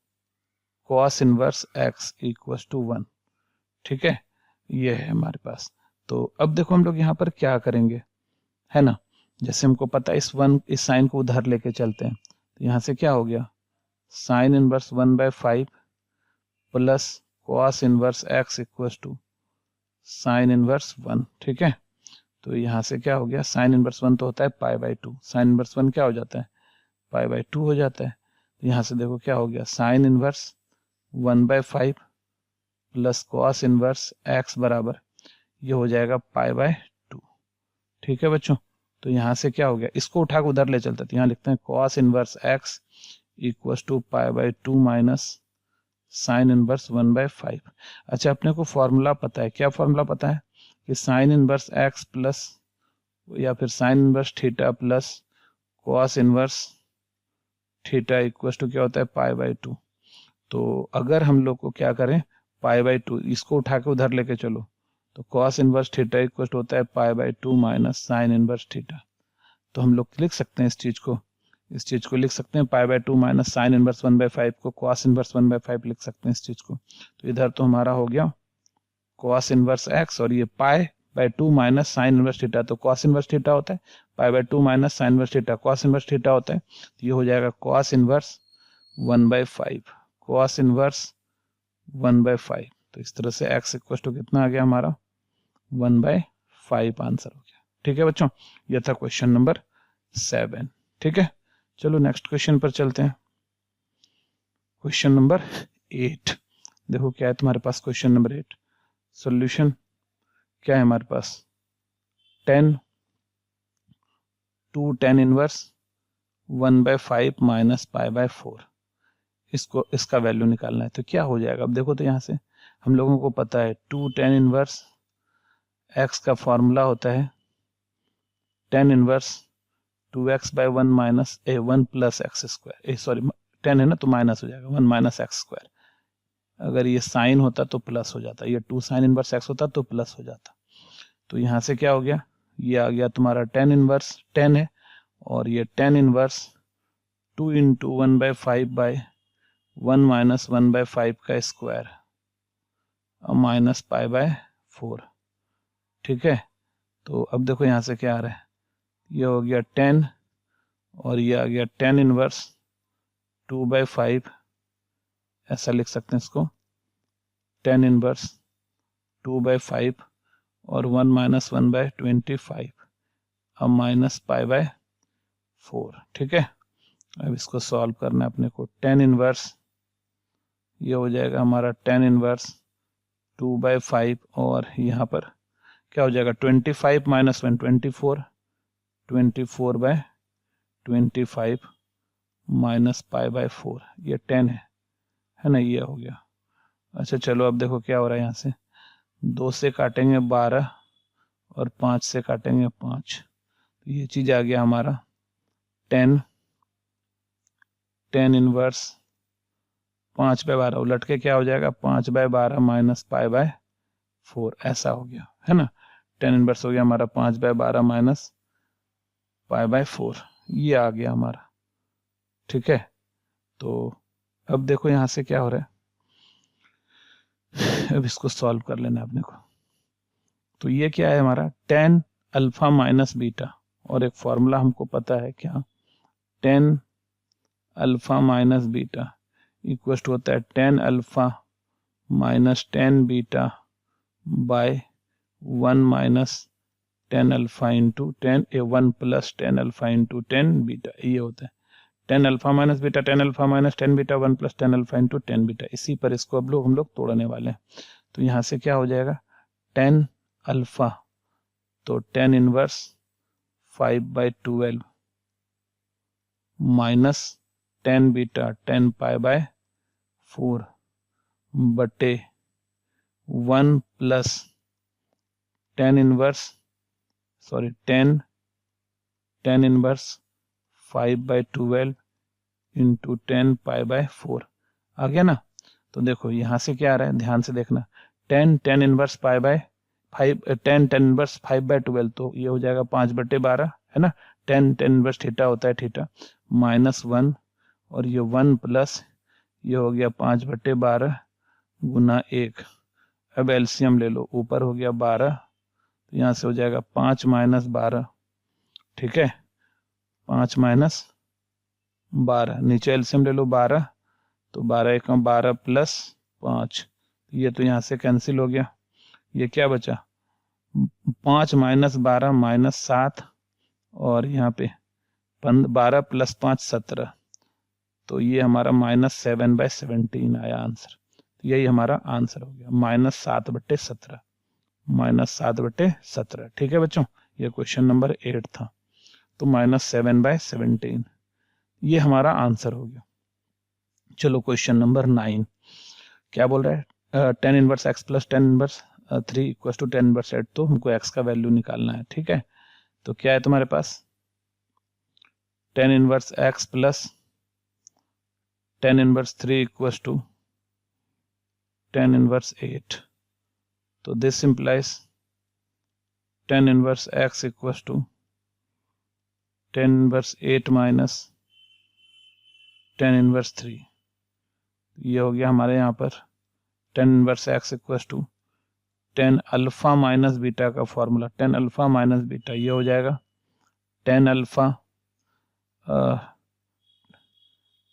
[SPEAKER 1] cos inverse x equal to 1। ठीक है, ये है हमारे पास। तो अब देखो हम लोग यहाँ पर क्या करेंगे, है ना, जैसे हमको पता है इस साइन को उधर लेके चलते हैं, तो यहाँ से क्या हो गया sine inverse 1/5 plus cos inverse x equal to sine inverse 1। ठीक है, तो यहाँ से क्या हो गया साइन इनवर्स 1 तो होता है π/2, साइन इनवर्स 1 क्या हो जाता है π/2 हो जाता है। तो यहाँ से देखो क्या हो गया sine inverse 1/5 plus cos inverse x बराबर ये हो जाएगा π/2। ठीक है बच्चों, तो यहाँ से क्या हो गया, इसको उठा के उधर ले चलते थे, यहाँ लिखते हैं cos inverse x equal to π/2 minus sine inverse 1/5। अच्छा, अपने को फॉर्मूला पता है, क्या फॉर्मूला पता है कि साइन इनवर्स x प्लस या फिर sine inverse theta plus cos inverse theta equal to क्या होता है π/2। तो अगर हम लोग को क्या करें π/2, इसको उठा के उधर लेके चलो, तो cos इनवर्स थीटा इक्वल होता है π/2 माइनस साइन इनवर्स थीटा। तो हम लोग लिख सकते हैं इस चीज को लिख सकते हैं π/2 माइनस साइन इनवर्स 1/5 को cos इनवर्स 1/5 लिख सकते हैं इस चीज को। तो इधर तो हमारा हो गया cos इनवर्स x और ये π/2 माइनस साइन इनवर्स थीटा, तो cos इनवर्स थीटा होता है π/2 minus sine inverse theta, cos inverse theta होता है, तो ये हो जाएगा cos इनवर्स 1/5, cos इनवर्स 1/5। तो इस तरह से x इक्वल टू कितना आ गया हमारा 1/5 आंसर हो गया। ठीक है बच्चों, यह था क्वेश्चन नंबर 7। ठीक है, चलो नेक्स्ट क्वेश्चन पर चलते हैं। क्वेश्चन नंबर 8, देखो क्या है तुम्हारे पास क्वेश्चन नंबर 8। सॉल्यूशन क्या है हमारे पास, 10 2 tan इनवर्स 1/5 माइनस π/4, इसका वैल्यू निकालना है। तो क्या हो जाएगा, अब देखो तो यहाँ से हम लोगों को पता है 2 tan इनवर्स x का फॉर्मूला होता है tan inverse 2x/1 minus 1 plus x square, sorry 10 है ना तो माइनस हो जाएगा 1 माइनस एक्स स्क्वायर। अगर ये साइन होता तो प्लस हो जाता, ये 2 साइन इनवर्स x होता तो प्लस हो जाता। तो यहाँ से क्या हो गया, ये आ गया तुम्हारा tan इनवर्स 10 है और ये tan इनवर्स 2 इंटू 1/5/1 माइनस 1/5 का स्क्वायर माइनस π/4। ठीक है, तो अब देखो यहाँ से क्या आ रहा है, ये हो गया 10 और ये आ गया tan इनवर्स 2/5, ऐसा लिख सकते हैं इसको, tan इनवर्स 2/5 और 1 माइनस 1/25 अब माइनस π/4। ठीक है, अब इसको सॉल्व करना है अपने को। tan इनवर्स ये हो जाएगा हमारा tan इनवर्स 2/5 और यहाँ पर क्या हो जाएगा 25 माइनस 1 24, 24/25 माइनस π/4, ये 10 है ना, ये हो गया। अच्छा चलो अब देखो क्या हो रहा है, यहाँ से 2 से काटेंगे 12 और 5 से काटेंगे 5, तो ये चीज आ गया हमारा 10 इनवर्स 5/12 उलट के क्या हो जाएगा 5/12 माइनस π/4, ऐसा हो गया है ना। tan इनवर्स हो गया हमारा 5/12 माइनस π/4, ये आ गया हमारा। ठीक है, तो अब देखो यहाँ से क्या हो रहा है, अब इसको सॉल्व कर लेना अपने को। तो ये क्या है हमारा tan अल्फा माइनस बीटा, और एक फॉर्मूला हमको पता है क्या, tan alpha minus beta equal to होता है tan alpha minus tan beta by 1 minus tan alpha into 1 plus tan alpha into tan beta, ये होता है tan alpha minus beta, tan alpha minus tan beta 1 plus tan alpha into tan beta. इसी पर इसको अब हम लोग तोड़ने वाले हैं। तो यहाँ से क्या हो जाएगा tan अल्फा, तो tan inverse 5/12 minus tan beta 10 π/4 बटे 1 प्लस tan इनवर्स 5/12 इंटू 10 π/4 आ गया ना। तो देखो यहाँ से क्या आ रहा है, ध्यान से देखना, tan इनवर्स 5/5 tan इनवर्स 5/12, तो ये हो जाएगा 5/12 है ना। tan इनवर्स थीटा होता है थीटा माइनस 1 और ये 1 प्लस ये हो गया 5/12 गुना 1। अब एलसीएम ले लो, ऊपर हो गया 12 तो यहाँ से हो जाएगा 5 माइनस 12। ठीक है, 5 माइनस 12, नीचे एलसीएम ले लो 12, तो 12 1 12 प्लस 5, ये तो यहाँ से कैंसिल हो गया। ये क्या बचा 5 माइनस 12 माइनस 7 और यहाँ पे 12 प्लस 5 17, तो ये हमारा माइनस 7/17 आया आंसर। तो यही हमारा आंसर हो गया माइनस 7/17, माइनस 7/17। ठीक है बच्चों, ये क्वेश्चन नंबर 8 था। तो -7/17, ये हमारा आंसर हो गया। चलो क्वेश्चन नंबर 9 क्या बोल रहा है, tan inverse x plus tan inverse 3 equal to tan inverse 8, तो हमको x का वैल्यू निकालना है। ठीक है, तो क्या है तुम्हारे पास, tan inverse x plus tan inverse 3 equal to tan inverse 8, तो this implies tan inverse x equal to tan inverse 8 minus tan inverse 3, ये हो गया हमारे यहाँ पर tan inverse x equal to tan alpha minus beta का formula, tan alpha minus beta, ये हो जाएगा tan alpha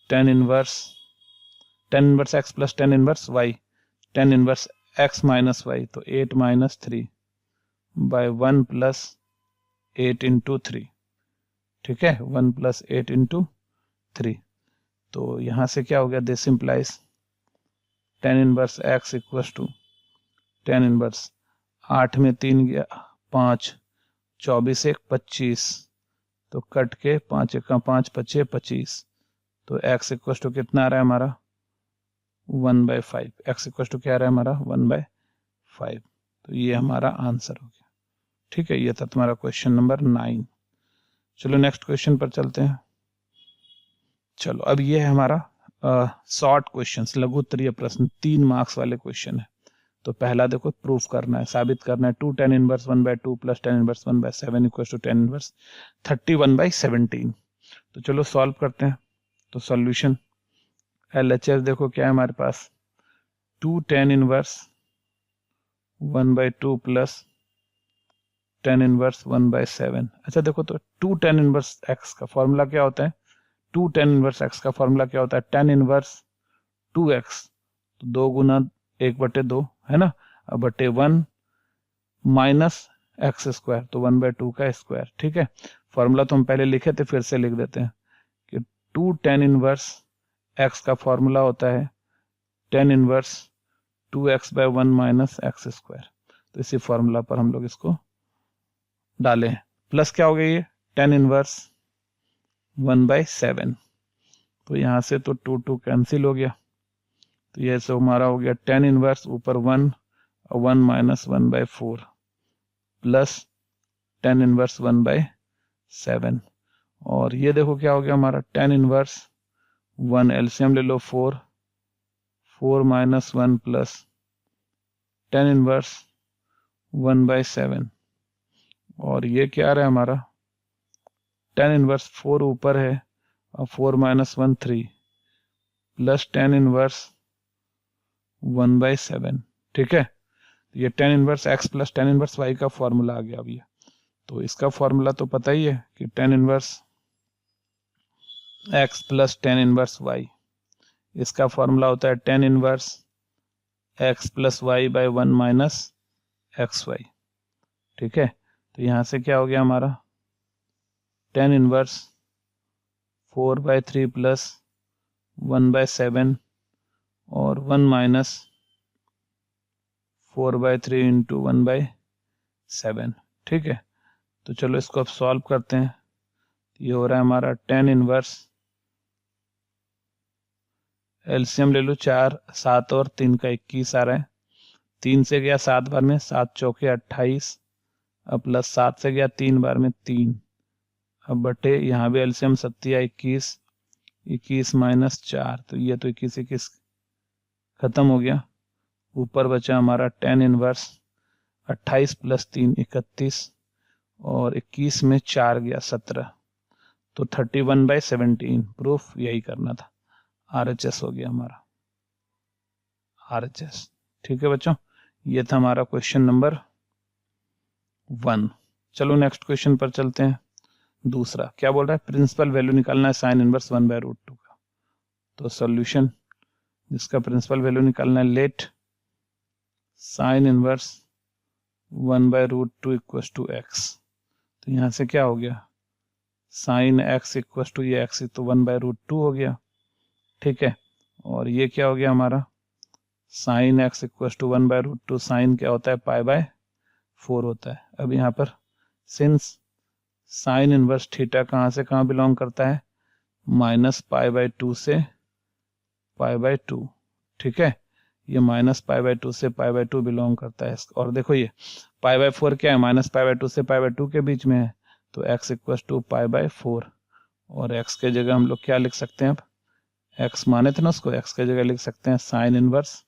[SPEAKER 1] tan inverse x plus tan inverse y, tan inverse x minus y, तो 8 माइनस 3 बाय 1 प्लस 8 इंटू 3। ठीक है, 1 प्लस 8 इंटू 3, तो यहाँ से क्या हो गया, this implies tan inverse x equal to tan inverse 8 में 3 गया 5, 24 1 25, तो कट के 5 1 5 5 25, तो x इक्वल टू कितना आ रहा है हमारा 1/5, x इक्वल टू क्या आ रहा है हमारा 1/5, तो ये हमारा आंसर हो गया। ठीक है, ये था तुम्हारा क्वेश्चन नंबर 9। चलो नेक्स्ट क्वेश्चन पर चलते हैं। चलो अब ये है हमारा शॉर्ट क्वेश्चंस, लघु उत्तरीय प्रश्न, 3 मार्क्स वाले क्वेश्चन है। तो पहला देखो, प्रूफ करना है, साबित करना है 2 tan inverse 1/2 plus tan inverse 1/7 equal to tan inverse 31/17। तो चलो सॉल्व करते हैं। तो सॉल्यूशन LHS देखो क्या है हमारे पास, 2 tan inverse 1/2 plus tan inverse 1/7। अच्छा देखो, तो 2 tan इनवर्स x का फॉर्मूला क्या होता है, 2 tan इनवर्स x का फॉर्मूला क्या होता है, tan इनवर्स 2x, तो 2 गुना 1/2 है ना, अब बटे 1 माइनस एक्स स्क्वायर, तो 1/2 का स्क्वायर। ठीक है, फॉर्मूला तो हम पहले लिखे थे, फिर से लिख देते हैं कि 2 tan इनवर्स x का फॉर्मूला होता है tan inverse 2x/1 minus x square. तो इसी फॉर्मूला पर हम लोग इसको डालें, प्लस क्या हो गया ये tan इनवर्स 1/7, तो यहाँ से तो 2 2 कैंसिल हो गया, तो ये सब हमारा हो गया tan इनवर्स ऊपर 1 और 1 माइनस 1/4 प्लस tan इनवर्स 1/7, और ये देखो क्या हो गया हमारा tan इनवर्स 1, एलसीएम ले लो 4 माइनस 1 प्लस tan इनवर्स 1/7, और ये क्या आ रहा है हमारा tan इनवर्स 4 ऊपर है और 4 माइनस 1 3 प्लस tan इनवर्स 1/7। ठीक है, ये tan inverse x plus tan inverse y का फॉर्मूला आ गया अभी। तो इसका फॉर्मूला तो पता ही है कि tan inverse x plus tan inverse y, इसका फॉर्मूला होता है tan inverse x plus y/1 minus xy। ठीक है, तो यहाँ से क्या हो गया हमारा tan इनवर्स 4/3 प्लस 1/7 और 1 माइनस 4/3 इंटू 1/7। ठीक है, तो चलो इसको अब सॉल्व करते हैं। ये हो रहा है हमारा tan इनवर्स, एलसीएम ले लो 4 7 और 3 का 21 आ रहा है, 3 से गया 7 बार में, 7 चौके 28, अब प्लस 7 से गया 3 बार में 3, अब बटे यहाँ भी एलसीएम 7 या 21, 21 माइनस 4, तो ये तो 21 21 खत्म हो गया, ऊपर बचा हमारा tan इनवर्स 28 प्लस 3 31, और 21 में 4 गया 17, तो 31/17। प्रूफ यही करना था, RHS हो गया हमारा RHS। ठीक है बच्चों, ये था हमारा क्वेश्चन नंबर 1। चलो नेक्स्ट क्वेश्चन पर चलते हैं। दूसरा क्या बोल रहा है, प्रिंसिपल वैल्यू निकालना है साइन इनवर्स 1/√2 का। तो सॉल्यूशन जिसका प्रिंसिपल वैल्यू निकालना है, let sine inverse 1/√2 equal to x। तो यहाँ से क्या हो गया, साइन x इक्वल टू ये x, तो 1/√2 हो गया। ठीक है, और ये क्या हो गया हमारा, sine x equal to 1/√2, sine क्या होता है π/4 होता है। अब यहाँ पर सिंस साइन इनवर्स थीटा कहाँ से कहाँ बिलोंग करता है, -π/2 से π/2। ठीक है, ये -π/2 से π/2 बिलोंग करता है। और देखो ये π/4 क्या है, -π/2 से π/2 के बीच में है, तो x = π/4। और x के जगह हम लोग क्या लिख सकते हैं, अब x माने थे ना उसको, x के जगह लिख सकते हैं साइन इनवर्स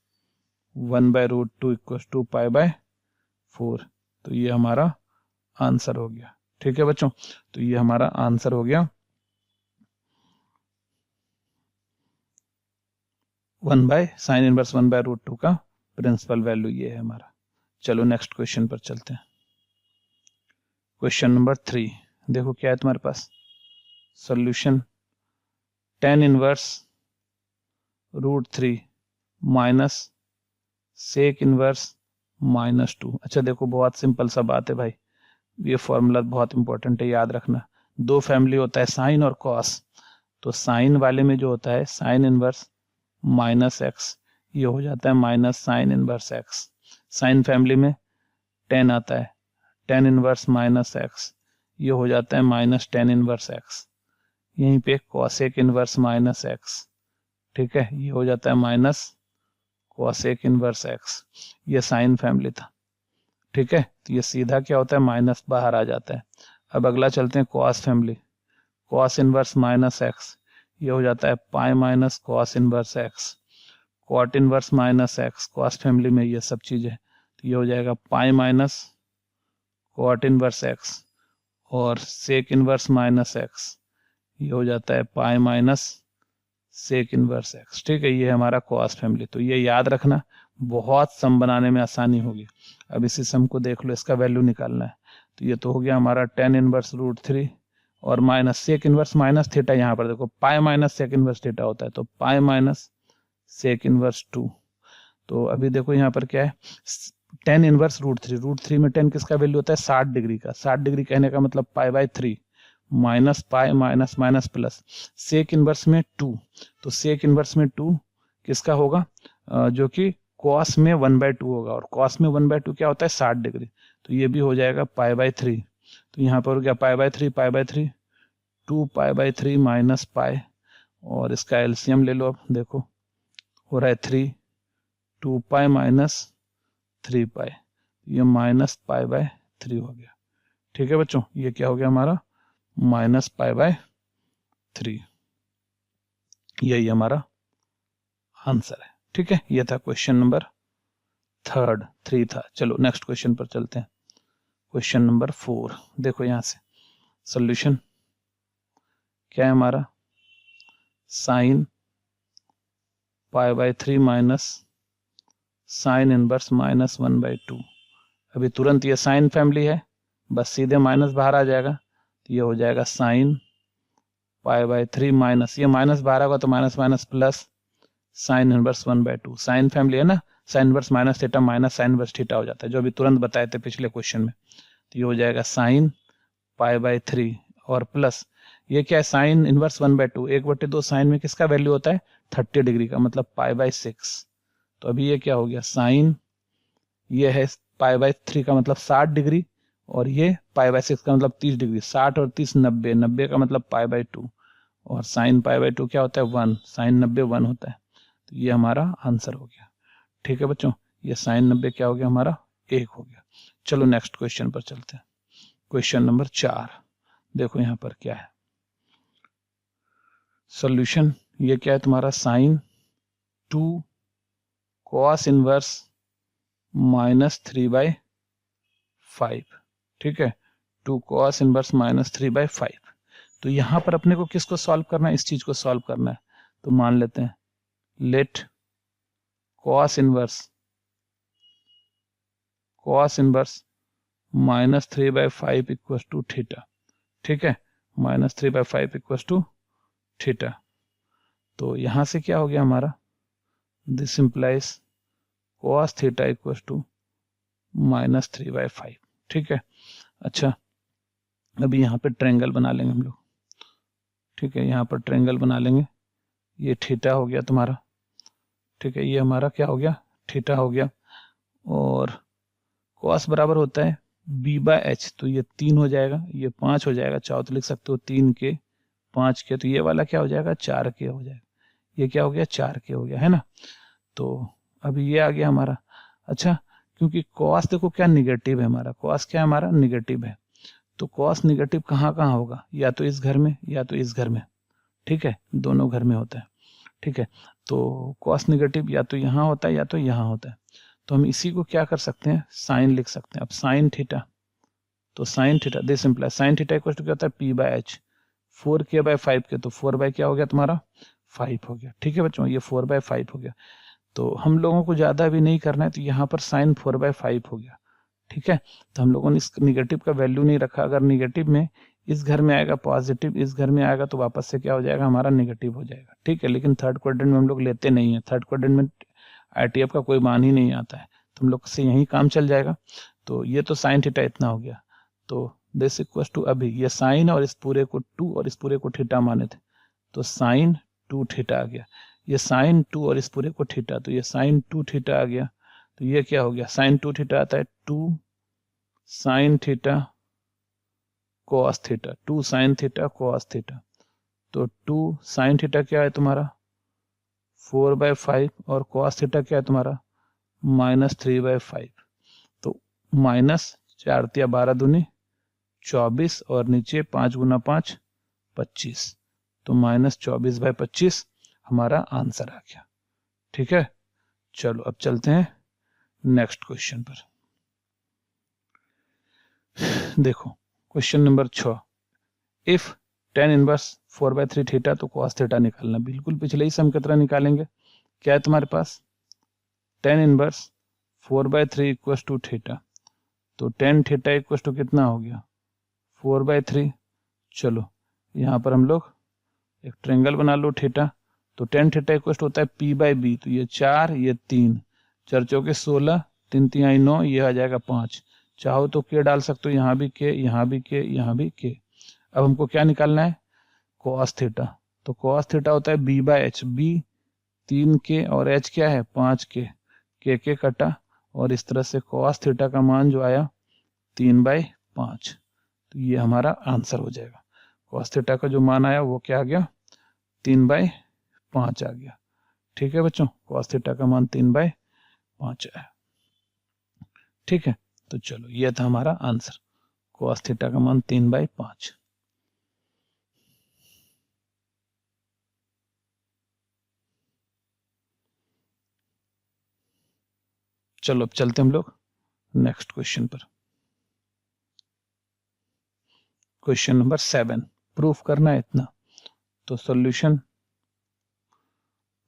[SPEAKER 1] 1/√2 = π/4। तो ये हमारा आंसर हो गया। ठीक है बच्चों, तो ये हमारा आंसर हो गया 1/sin इनवर्स 1/√2 का प्रिंसिपल वैल्यू ये है हमारा। चलो नेक्स्ट क्वेश्चन पर चलते हैं। क्वेश्चन नंबर 3 देखो क्या है तुम्हारे पास, solution tan inverse √3 minus sec inverse -2। अच्छा देखो बहुत सिंपल सा बात है भाई, ये फॉर्मूला बहुत इंपॉर्टेंट है, याद रखना। दो फैमिली होता है साइन और कॉस, तो साइन वाले में जो होता है साइन इनवर्स -x, ये हो जाता है minus sine inverse x। Sine family में tan आता है, tan इनवर्स -x, ये हो जाता है माइनस tan इनवर्स x। यहीं पे कॉसेक इनवर्स -x, ठीक है, ये हो जाता है माइनस कॉसेक इनवर्स x। ये साइन फैमिली था। ठीक है, तो ये सीधा क्या होता है, माइनस बाहर आ जाता है। अब अगला चलते हैं cos family, cos inverse -x, ये हो जाता है pi minus cos inverse x। Cot inverse -x, cos family में ये सब चीजें, तो ये हो जाएगा pi minus cot inverse x। और सेक इनवर्स -x, ये हो जाता है pi minus sec inverse x। ठीक है, ये हमारा कॉस फैमिली। तो ये याद रखना, बहुत सम बनाने में आसानी होगी। अब इसी सम को देख लो, इसका वैल्यू निकालना है। तो ये तो हो गया हमारा tan इनवर्स √3 और minus sec inverse minus theta, यहाँ पर देखो pi minus sec inverse theta होता है, तो पाई माइनस सेक इनवर्स 2। तो अभी देखो यहाँ पर क्या है, tan इनवर्स √3 में tan किसका वैल्यू होता है, 60 डिग्री का। 60 डिग्री कहने का मतलब π/3 minus pi minus minus plus sec inverse में 2, तो सेक इनवर्स में 2 किसका होगा, जो कि कॉस में 1/2 होगा, और कॉस में 1/2 क्या होता है, 60 डिग्री। तो ये भी हो जाएगा π/3। तो यहाँ पर हो गया π/3 2 π/3 माइनस पाई, और इसका एलसीएम ले लो। अब देखो हो रहा है 3, 2 पाई माइनस 3 पाई, ये -π/3 हो गया। ठीक है बच्चों, ये क्या हो गया हमारा, -π/3। यही हमारा आंसर है। ठीक है, ये था क्वेश्चन नंबर 3 था। चलो नेक्स्ट क्वेश्चन पर चलते हैं। क्वेश्चन नंबर 4 देखो, यहां से सॉल्यूशन क्या है हमारा, साइन π/3 माइनस साइन इनवर्स -1/2। अभी तुरंत ये साइन फैमिली है, बस सीधे माइनस बाहर आ जाएगा, तो ये हो जाएगा साइन π/3 माइनस, ये माइनस बाहर आएगा तो minus minus plus sine inverse 1/2। Sine family है ना, sine inverse minus theta minus sine inverse theta हो जाता है, जो अभी तुरंत बताए थे पिछले क्वेश्चन में। तो ये हो जाएगा साइन π/3 और प्लस ये क्या है, साइन इनवर्स 1/2, 1/2 साइन में किसका वैल्यू होता है, 30 डिग्री का, मतलब π/6। तो अभी ये क्या हो गया, साइन ये है π/3 का मतलब 60 डिग्री, और ये π/6 का मतलब 30 डिग्री। 60 और 30 90, 90 का मतलब π/2, और साइन π/2 क्या होता है, 1, साइन 90 1 होता है। तो ये हमारा आंसर हो गया। ठीक है बच्चों, ये साइन 90 क्या हो गया हमारा, 1 हो गया। चलो नेक्स्ट क्वेश्चन पर चलते हैं। क्वेश्चन नंबर 4 देखो यहाँ पर क्या है, सॉल्यूशन ये क्या है तुम्हारा, साइन 2 कॉस इनवर्स -3/5। ठीक है, 2 कॉस इनवर्स -3/5। तो यहां पर अपने को किसको सॉल्व करना है, इस चीज को सॉल्व करना है। तो मान लेते हैं let cos inverse -3/5 equal to theta. ठीक है, -3/5 इक्वल टू थीटा। तो यहां से क्या हो गया हमारा, this implies cos theta equal to -3/5। ठीक है, अच्छा अभी यहाँ पे ट्रायंगल बना लेंगे हम लोग। ठीक है, यहाँ पर ट्रायंगल बना लेंगे। ये थीटा हो गया तुम्हारा, ठीक है, ये हमारा क्या हो गया, थीटा हो गया, और cos बराबर होता है b बाय एच, तो ये 3 हो जाएगा, ये 5 हो जाएगा, चाहो तो लिख सकते हो 3 के 5 के, तो ये वाला क्या हो जाएगा 4 के हो जाएगा, ये क्या हो गया 4 के हो गया, है ना। तो अभी ये आ गया हमारा। अच्छा, क्योंकि कॉस देखो क्या निगेटिव है हमारा, कॉस क्या है हमारा निगेटिव है, तो कॉस निगेटिव कहाँ कहाँ होगा, या तो इस घर में या तो इस घर में, ठीक है, दोनों घर में होता है, ठीक है। तो कॉस निगेटिव या तो यहाँ होता है या तो यहाँ होता है, तो हम इसी को क्या कर सकते हैं साइन लिख सकते हैं। अब साइन थीटा, तो sine theta this implies sine theta equal to क्या होता है P by H, 4k bye 5k, तो 4 बाय क्या हो गया तुम्हारा 5 हो गया, ठीक है बच्चों, ये 4 बाय 5 हो गया। तो हम लोगों को ज्यादा भी नहीं करना है, तो यहाँ पर साइन 4 बाय 5 हो गया, ठीक है। तो हम लोगों ने इस निगेटिव का वैल्यू नहीं रखा, अगर निगेटिव में इस घर में आएगा पॉजिटिव, इस घर में आएगा तो वापस से क्या हो जाएगा हमारा नेगेटिव हो जाएगा, ठीक है। लेकिन थर्ड क्वाड्रेंट में हम लोग लेते नहीं है, थर्ड क्वाड्रेंट में आरटीएफ का कोई मान ही नहीं आता है, तो हम लोग से यही काम चल जाएगा। तो ये तो साइन थीटा इतना हो गया, तो दिस इक्वल टू, अभी ये साइन और इस पूरे को 2 और इस पूरे को थीटा माने थे, तो साइन 2 थीटा आ गया, ये साइन 2 और इस पूरे को थीटा, तो ये साइन 2 थीटा आ गया, तो ये क्या हो गया साइन 2 थीटा आता है 2 sine theta cos theta, 2 sine theta cos theta, तो 2 साइन थीटा क्या है तुम्हारा 4 बाय 5 और कॉस थीटा क्या है तुम्हारा -3 बाय 5, तो माइनस 4 तिया 12 दूनी 24 और नीचे 5 गुना 5 25, तो -24 बाय 25 हमारा आंसर आ गया, ठीक है। चलो अब चलते हैं नेक्स्ट क्वेश्चन पर। देखो question number 6, if tan inverse 4/3 theta, तो cos थीटा निकालना, बिल्कुल पिछले ही सम की तरह निकालेंगे। क्या है तुम्हारे पास tan inverse 4/3 equal to theta, तो tan थीटा इक्वल टू कितना हो गया 4/3। चलो यहाँ पर हम लोग एक ट्रायंगल बना लो थीटा, तो tan थीटा इक्वल टू होता है p बाई बी, तो ये 4 ये 3, 4 चौके 16, 3 तिहाई 9, ये आ जाएगा 5, चाहो तो के डाल सकते हो, यहाँ भी के, यहाँ भी के, यहाँ भी के। अब हमको क्या निकालना है cos थीटा, तो cos थीटा होता है b by H, b 3k और h क्या है 5k, के कटा, और इस तरह से cos थीटा का मान जो आया 3/5, तो ये हमारा आंसर हो जाएगा। cos थीटा का जो मान आया वो क्या आ गया 3/5 आ गया, ठीक है बच्चों, cos थीटा का मान 3/5 आया, ठीक है। तो चलो ये था हमारा आंसर, cos थीटा का मान 3/5। चलो अब चलते हम लोग नेक्स्ट क्वेश्चन पर। क्वेश्चन नंबर 7, प्रूफ करना है इतना, तो सॉल्यूशन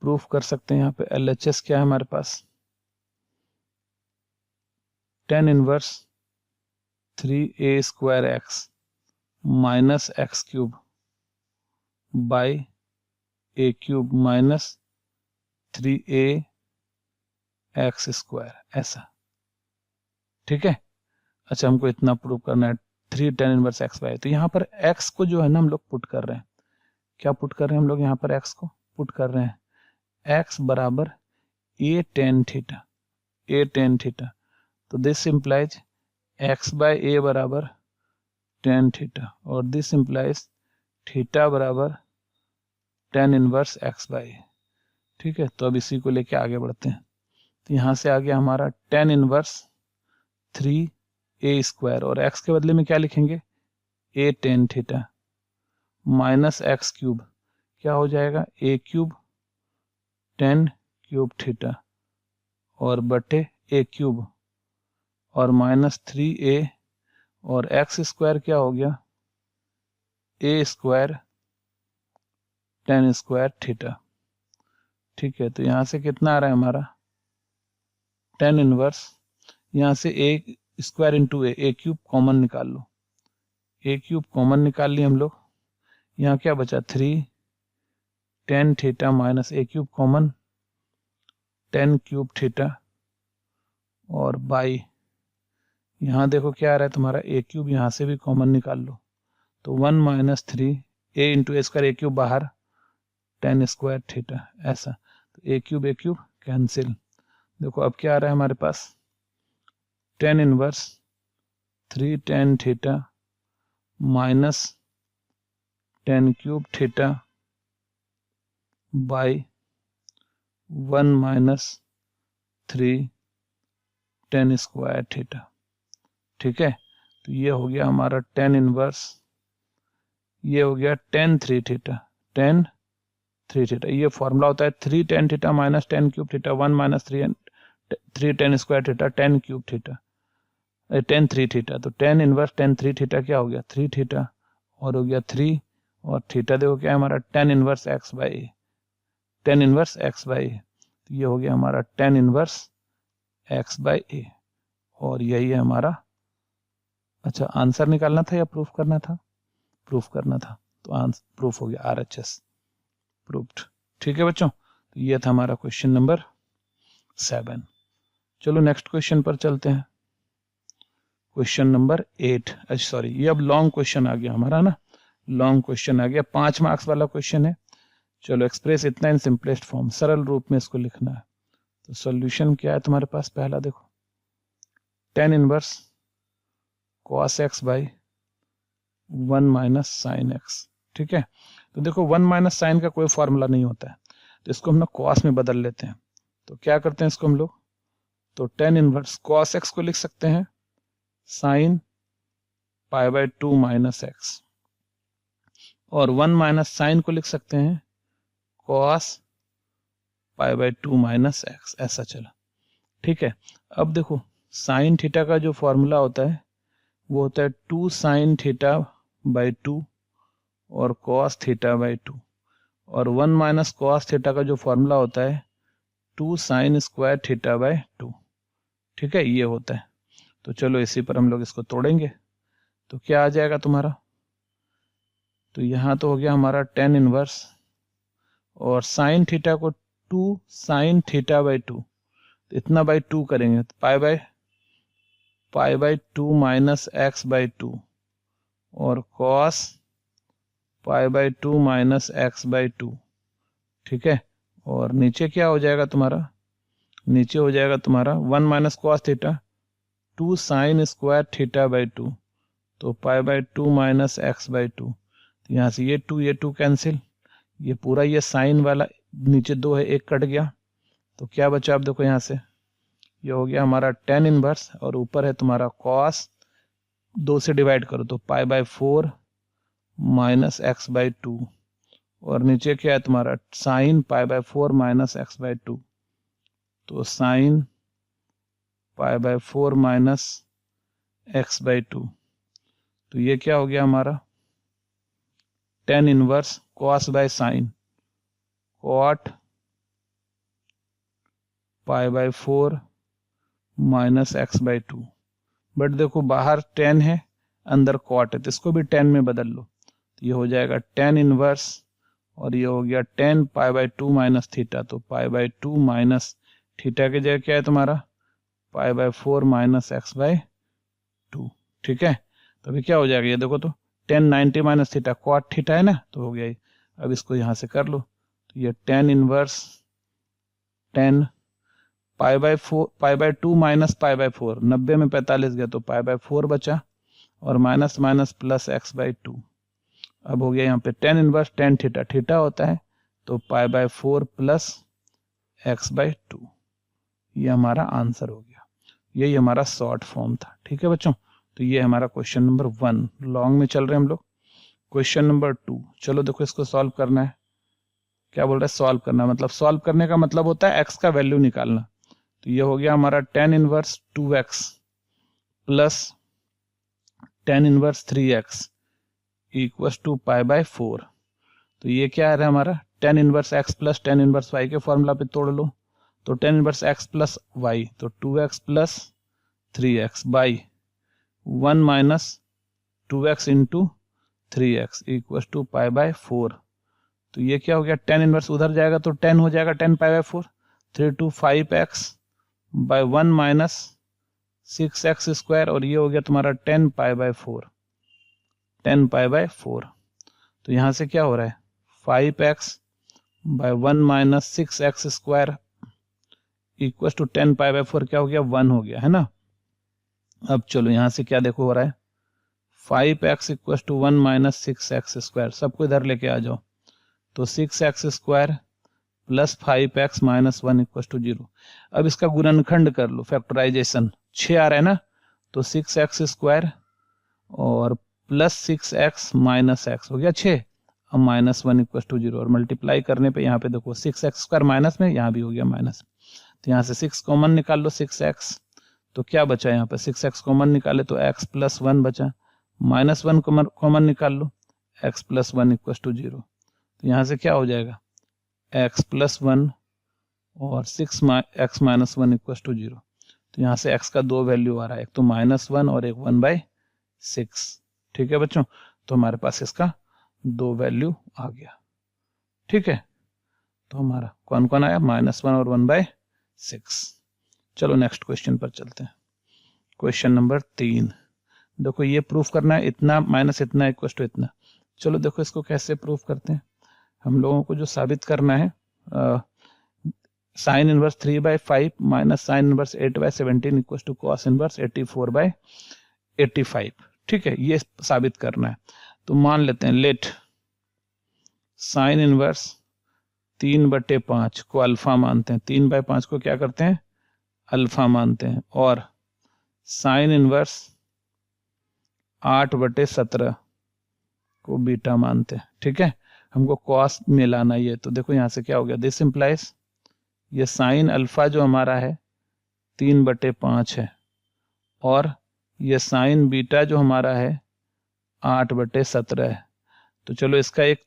[SPEAKER 1] प्रूफ कर सकते हैं। यहाँ पे LHS क्या है हमारे पास tan inverse 3a square x minus x cube by a cube minus 3a x square, ऐसा, ठीक है। अच्छा हमको इतना प्रूव करना है 3 tan इनवर्स x बाई, तो यहाँ पर x को जो है ना हम लोग पुट कर रहे हैं, क्या पुट कर रहे हैं हम लोग यहाँ पर x को पुट कर रहे हैं, x बराबर a tan theta, a tan theta, तो this implies x by a बराबर tan थीटा, और दिस इंप्लाइज थीटा बराबर tan inverse x by a, ठीक है। तो अब इसी को लेके आगे बढ़ते हैं, तो यहाँ से आ गया हमारा tan इनवर्स 3a स्क्वायर, और x के बदले में क्या लिखेंगे a tan theta minus x cube, क्या हो जाएगा a cube tan cube theta और बटे a क्यूब और -3a और एक्स स्क्वायर क्या हो गया a square tan square theta, ठीक है। तो यहाँ से कितना आ रहा है हमारा tan इनवर्स, यहाँ से a square into a cube common निकाल लो, a क्यूब कॉमन निकाल लिए हम लोग, यहाँ क्या बचा 3 tan theta minus a cube common tan cube theta और बाई, यहाँ देखो क्या आ रहा है तुम्हारा a क्यूब, यहाँ से भी कॉमन निकाल लो, तो 1 - 3 a into a square, a cube बाहर tan स्क्वायर थीटा, ऐसा, तो a क्यूब कैंसिल। देखो अब क्या आ रहा है हमारे पास tan inverse 3 tan theta minus 10 cube theta by 1 minus 3 tan square theta. ठीक है, तो ये हो गया हमारा tan इनवर्स, ये हो गया tan 3 थीटा, tan 3 थीटा। ये फॉर्मूला होता है 3 tan theta minus 10 cube theta 1 minus 3 tan square theta 10 cube theta tan 3 theta. तो tan इनवर्स tan 3 थीटा क्या हो गया 3 थीटा, और हो गया 3, और थीटा देखो क्या है हमारा tan inverse x by a, tan inverse x by a. तो ये हो गया हमारा tan inverse x by a, और यही है हमारा, अच्छा आंसर निकालना था या प्रूफ करना था? प्रूफ करना था, तो आंसर प्रूफ हो गया, RHS प्रूफ्ड। ठीक है बच्चों, तो ये था हमारा क्वेश्चन नंबर 7। चलो नेक्स्ट क्वेश्चन पर चलते हैं, क्वेश्चन नंबर 8। अच्छा सॉरी, ये अब लॉन्ग क्वेश्चन आ गया हमारा ना, लॉन्ग क्वेश्चन आ गया, 5 मार्क्स वाला क्वेश्चन है। चलो एक्सप्रेस इतना इन सिंपलेस्ट फॉर्म, सरल रूप में इसको लिखना है। तो सॉल्यूशन क्या है तुम्हारे पास? पहला देखो tan inverse cos x by 1 minus sine x. ठीक है, तो देखो 1 माइनस साइन का कोई फॉर्मूला नहीं होता है, तो इसको हम लोग cos में बदल लेते हैं। तो क्या करते हैं इसको हम लोग, तो tan इनवर्स cos x को लिख सकते हैं sine pi by 2 minus x, और 1 माइनस साइन को लिख सकते हैं cos pi by 2 minus x, ऐसा चला। ठीक है, अब देखो साइन थीटा का जो फॉर्मूला होता है वो होता है 2 साइन थीटा बाई 2 और cos थीटा बाई 2, और 1 माइनस cos थीटा का जो फॉर्मूला होता है 2 साइन स्क्वायर थीटा बाई 2। ठीक है, ये होता है। तो चलो इसी पर हम लोग इसको तोड़ेंगे, तो क्या आ जाएगा तुम्हारा, तो यहाँ तो हो गया हमारा tan इनवर्स, और साइन थीटा को 2 साइन थीटा बाई 2, तो इतना बाई 2 करेंगे तो pi by 2 minus x by 2, और cos pi by 2 minus x by 2। ठीक है, और नीचे क्या हो जाएगा तुम्हारा, नीचे हो जाएगा तुम्हारा 1 minus cos theta 2 sine square theta by 2, तो pi by 2 minus x by 2। तो यहाँ से ये 2 कैंसिल, ये पूरा ये साइन वाला नीचे 2 है, 1 कट गया, तो क्या बचा अब देखो यहाँ से, ये हो गया हमारा tan इनवर्स, और ऊपर है तुम्हारा cos, 2 से डिवाइड करो तो पाई बाई 4 माइनस एक्स बाई 2, और नीचे क्या है तुम्हारा sine pi by 4 minus x by 2, तो sine pi by 4 minus x by 2। तो ये क्या हो गया हमारा tan inverse cos by sine cot pi by 4 minus x by 2। But देखो बाहर tan है अंदर cot है, तो इसको भी tan में बदल लो, तो ये हो जाएगा tan इनवर्स, और ये हो गया tan pi by 2 minus theta, तो पाई बाई 2 माइनस थीटा की जगह क्या है तुम्हारा पाई बाई 4 माइनस एक्स बाई 2। ठीक है, तो अभी क्या हो जाएगा, ये देखो तो tan 90 minus theta cot theta है ना, तो हो गया ये। अब इसको यहाँ से कर लो, तो ये tan inverse tan pi by 2 minus pi by 4, 90 में 45 गया तो पाई बाई 4 बचा, और minus minus plus x by 2। अब हो गया यहाँ पे tan inverse tan theta, theta होता है तो पाई बाई 4 प्लस एक्स बाई 2। ये हमारा आंसर हो गया, यही हमारा शॉर्ट फॉर्म था। ठीक है बच्चों, तो ये हमारा क्वेश्चन नंबर 1, लॉन्ग में चल रहे हैं हम लोग। क्वेश्चन नंबर 2, चलो देखो इसको सॉल्व करना है। क्या बोल रहा है सॉल्व करना, मतलब सॉल्व करने का मतलब होता है एक्स का वैल्यू निकालना। तो ये हो गया हमारा tan inverse 2x plus tan inverse 3x equals to pi by 4। तो ये क्या है हमारा tan inverse x plus tan inverse y के फॉर्मूला पे तोड़ लो, तो tan inverse x plus y तो 2x प्लस 3x by 1 minus 2x into 3x equals to pi by 4। तो ये क्या हो गया tan इनवर्स उधर जाएगा तो 10 हो जाएगा, 10 pi by 4, 3 to 5x by 1 minus 6x square, और ये हो गया तुम्हारा 10 पाई बाई 4, 10 पाई बाई 4। तो यहाँ से क्या हो रहा है 5x by 1 minus 6x square equal to 10 pi by 4 क्या हो गया 1 हो गया है ना। अब चलो यहाँ से क्या देखो हो रहा है, 5x equal to 1 minus 6x², सबको इधर लेके आ जाओ, तो 6x² plus 5x minus 1 equal to 0। अब इसका गुणनखंड कर लो, फैक्टराइजेशन, 6 आ रहा है ना, तो 6x² और प्लस 6x माइनस x हो गया 6, अब माइनस 1 इक्वल टू 0, और मल्टीप्लाई करने पे यहाँ पे देखो 6x² माइनस में, यहाँ भी हो गया माइनस, तो यहाँ से 6 कॉमन निकाल लो, 6x, तो क्या बचा यहाँ पे, 6x कॉमन निकाले तो x प्लस 1 बचा, माइनस 1 कॉमन निकाल लो, x प्लस 1 इक्वल टू 0, तो यहाँ से क्या हो जाएगा, x प्लस 1 और 6x माइनस 1 इक्वल टू 0, तो यहाँ से x का दो वैल्यू आ रहा है, एक तो -1 और एक 1/6। ठीक है बच्चों, तो हमारे पास इसका दो वैल्यू आ गया। ठीक है, तो हमारा कौन कौन आया, -1 और 1/6। चलो नेक्स्ट क्वेश्चन पर चलते हैं। क्वेश्चन नंबर 3, देखो ये प्रूफ करना है, इतना माइनस इतना इक्वल टू इतना। चलो देखो इसको कैसे प्रूफ करते हैं, हम लोगों को जो साबित करना है, sine inverse 3/5 minus sine inverse 8/17 equal to cos inverse 84/85। ठीक है, ये साबित करना है, तो मान लेते हैं लेट साइन इनवर्स 3/5 को अल्फा मानते हैं, 3/5 को क्या करते हैं, अल्फा मानते हैं, और साइन इनवर्स 8/17 को बीटा मानते हैं। ठीक है, हमको कॉस मिलाना ये, तो देखो यहाँ से क्या हो गया, दिस इंप्लाइज ये साइन अल्फा जो हमारा है 3/5 है, और ये साइन बीटा जो हमारा है 8/17 है। तो चलो इसका एक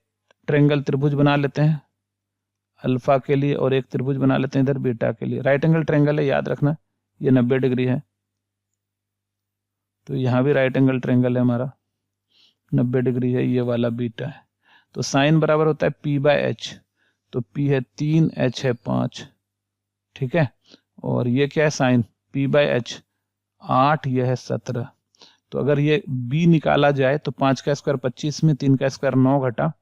[SPEAKER 1] ट्रायंगल त्रिभुज बना लेते हैं अल्फा के लिए, और एक त्रिभुज बना लेते हैं इधर बीटा के लिए। राइट एंगल ट्रायंगल है, याद रखना, ये 90 डिग्री है, तो यहाँ भी राइट एंगल ट्रायंगल है हमारा, 90 डिग्री है, ये वाला बीटा है। तो साइन बराबर होता है p/h, तो p है 3, h है 5। ठीक है, और ये क्या है साइन, p/h 8, यह है 17। तो अगर ये b निकाला जाए तो 5 का स्क्वायर 25 में, 3 का स्क्वायर 9 घटा,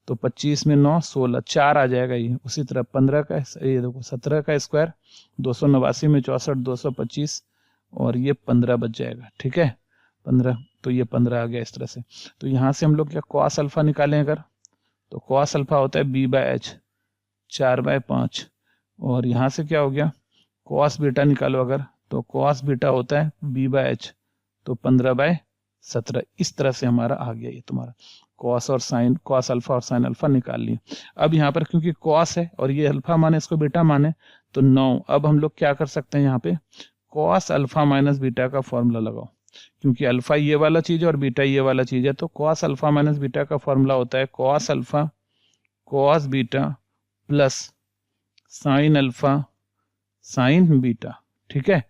[SPEAKER 1] तो 25 में 9 16, 4 आ जाएगा ये। उसी तरह 15 का, ये देखो 17 का स्क्वायर 289 में 64, 225, और ये 15 बच जाएगा। ठीक है, 15, तो ये 15 आ गया इस तरह से। तो यहाँ से हम लोग क्या कॉस अल्फा निकालें अगर, तो कॉस अल्फा होता है b/h 4/5, और यहाँ से क्या हो गया, कॉस बीटा निकालो अगर, तो कॉस बीटा होता है b/h, तो 15/17। इस तरह से हमारा आ गया ये तुम्हारा कॉस और साइन, कॉस अल्फा और साइन अल्फा निकाल लिए। अब यहाँ पर क्योंकि कॉस है और ये अल्फा माने इसको बीटा माने, तो 9। अब हम लोग क्या कर सकते हैं, यहाँ पे कॉस अल्फा माइनस बीटा का फॉर्मूला लगाओ, क्योंकि अल्फा ये वाला चीज है और बीटा ये वाला चीज है, तो कॉस अल्फा माइनस बीटा का फॉर्मूला होता है cos alpha cos beta plus sine alpha sign beta. ठीक है,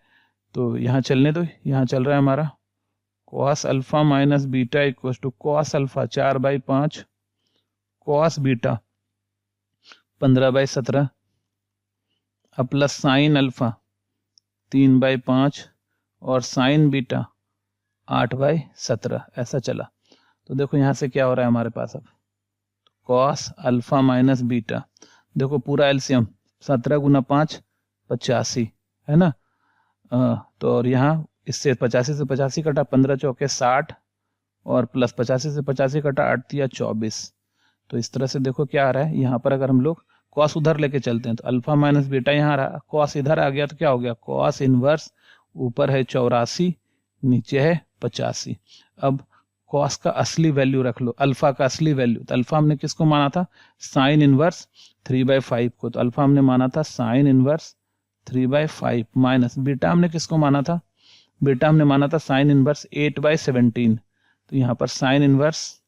[SPEAKER 1] तो यहाँ चलने दो, यहाँ चल रहा है हमारा cos alpha minus beta equal to cos alpha 4/5 cos beta 15/17 अब प्लस साइन अल्फा 3/5 और साइन बीटा 8/17, ऐसा चला। तो देखो यहाँ से क्या हो रहा है हमारे पास, अब कॉस अल्फा माइनस बीटा, देखो पूरा एलसीएम 17 × 5 85 है ना, तो और यहाँ इससे 85 से 85 कटा, 15 चौके 60, और प्लस 85 से 85 कटा 8 × 24। तो इस तरह से देखो क्या आ रहा है, यहाँ पर अगर हम लोग कॉस उधर लेके चलते हैं तो अल्फा माइनस बीटा यहाँ रहा, कॉस इधर आ गया तो क्या हो गया, कॉस इनवर्स ऊपर है 84 नीचे है 85। अब कॉस का असली वैल्यू रख लो, अल्फा का असली वैल्यू, तो अल्फा हमने किसको माना था, साइन इनवर्स 3/5 को, तो अल्फा हमने माना था साइन इनवर्स 3/5 माइनस बीटा हमने किसको माना था, बीटा हमने माना था साइन इनवर्स 8/17, तो यहाँ पर साइन इनवर्स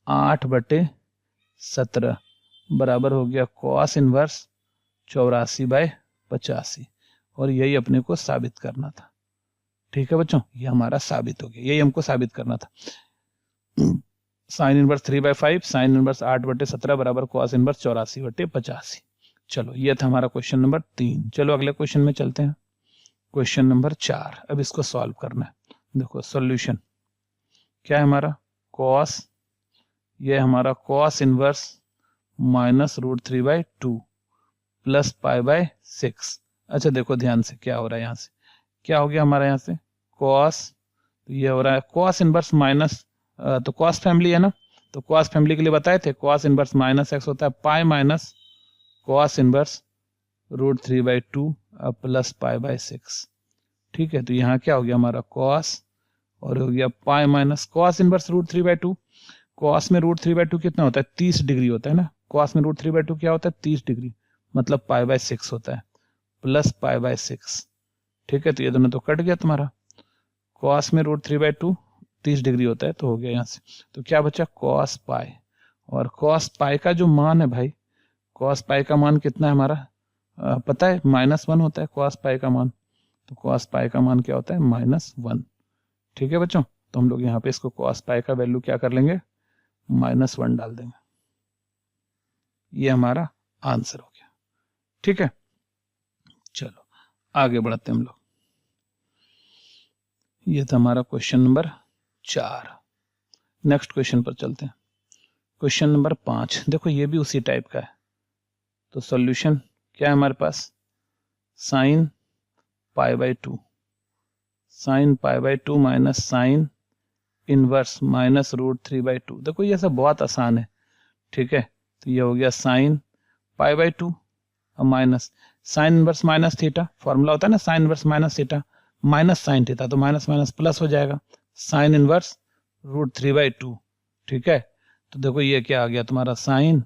[SPEAKER 1] 8/17 बराबर हो गया कॉस इनवर्स 84/85, और यही अपने को साबित करना था। ठीक है बच्चों, ये हमारा साबित हो गया, यही हमको साबित करना था। साइन इनवर्स 3/5 साइन इनवर्स 8/17 बराबर कॉस इनवर्स 84/85। चलो ये था हमारा क्वेश्चन नंबर 3। चलो अगले क्वेश्चन में चलते हैं, क्वेश्चन नंबर 4। अब इसको सॉल्व करना है। देखो सॉल्यूशन क्या है हमारा, कॉस, ये हमारा कॉस इनवर्स -√3/2 प्लस π/6। अच्छा देखो ध्यान से क्या हो रहा है, यहाँ से क्या हो गया हमारा, यहाँ से कॉस, तो ये हो रहा है कॉस इनवर्स माइनस, तो कॉस फैमिली है ना, तो कॉस फैमिली के लिए बताए थे कॉस इनवर्स माइनस एक्स होता है pi minus cos inverse √3/2 plus pi by 6। ठीक है, तो यहाँ क्या हो गया हमारा कॉस और हो गया पाई माइनस कॉस इनवर्स √3/2। कॉस में √3/2 कितना होता है 30 डिग्री होता है ना, कॉस में √3/2 क्या होता है 30 डिग्री, मतलब पाई बाय 6 होता है प्लस पाई बाय 6। ठीक है, तो ये दोनों तो कट गया तुम्हारा, कॉस में √3/2 30 डिग्री होता है तो हो गया यहाँ से, तो क्या बचा कॉस पाई, और कॉस पाई का जो मान है भाई, कॉस पाई का मान कितना है हमारा पता है -1 होता है कॉस पाई का मान, तो कॉस पाई का मान क्या होता है -1। ठीक है बच्चों, तो हम लोग यहाँ पे इसको कॉस पाई का वैल्यू क्या कर लेंगे -1 डाल देंगे, ये हमारा आंसर हो गया। ठीक है, चलो आगे बढ़ते हैं हम लोग, ये था हमारा क्वेश्चन नंबर 4। नेक्स्ट क्वेश्चन पर चलते हैं, क्वेश्चन नंबर 5। देखो ये भी उसी टाइप का है, तो सॉल्यूशन क्या है हमारे पास, sine π/2, sine π/2 minus sine inverse minus √3/2। देखो ये सब बहुत आसान है। ठीक है, तो ये हो गया साइन π/2 और minus sine inverse minus theta, formula होता है ना sine inverse minus theta, minus sign theta, तो माइनस माइनस प्लस हो जाएगा, साइन इनवर्स √3/2। ठीक है, तो देखो ये क्या आ गया तुम्हारा साइन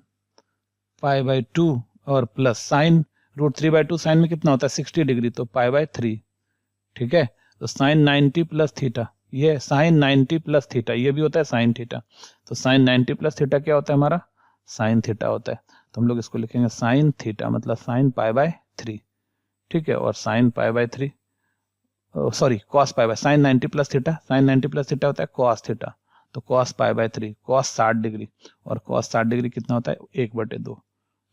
[SPEAKER 1] π/2 और प्लस साइन √3/2, साइन में कितना होता है 60 डिग्री, तो π/3। ठीक है, तो साइन 90 प्लस थीटा, ये साइन 90 प्लस थीटा, ये भी होता है साइन थीटा, तो साइन 90 प्लस थीटा क्या होता है हमारा साइन थीटा होता है, तो हम लोग इसको लिखेंगे साइन थीटा मतलब साइन π/3। ठीक है, और sine π/3 sorry cos pi by sine 90 plus theta, sine 90 plus theta होता है कॉस थीटा, तो कॉस π/3 कॉस 60 डिग्री, और कॉस 60 डिग्री कितना होता है 1/2,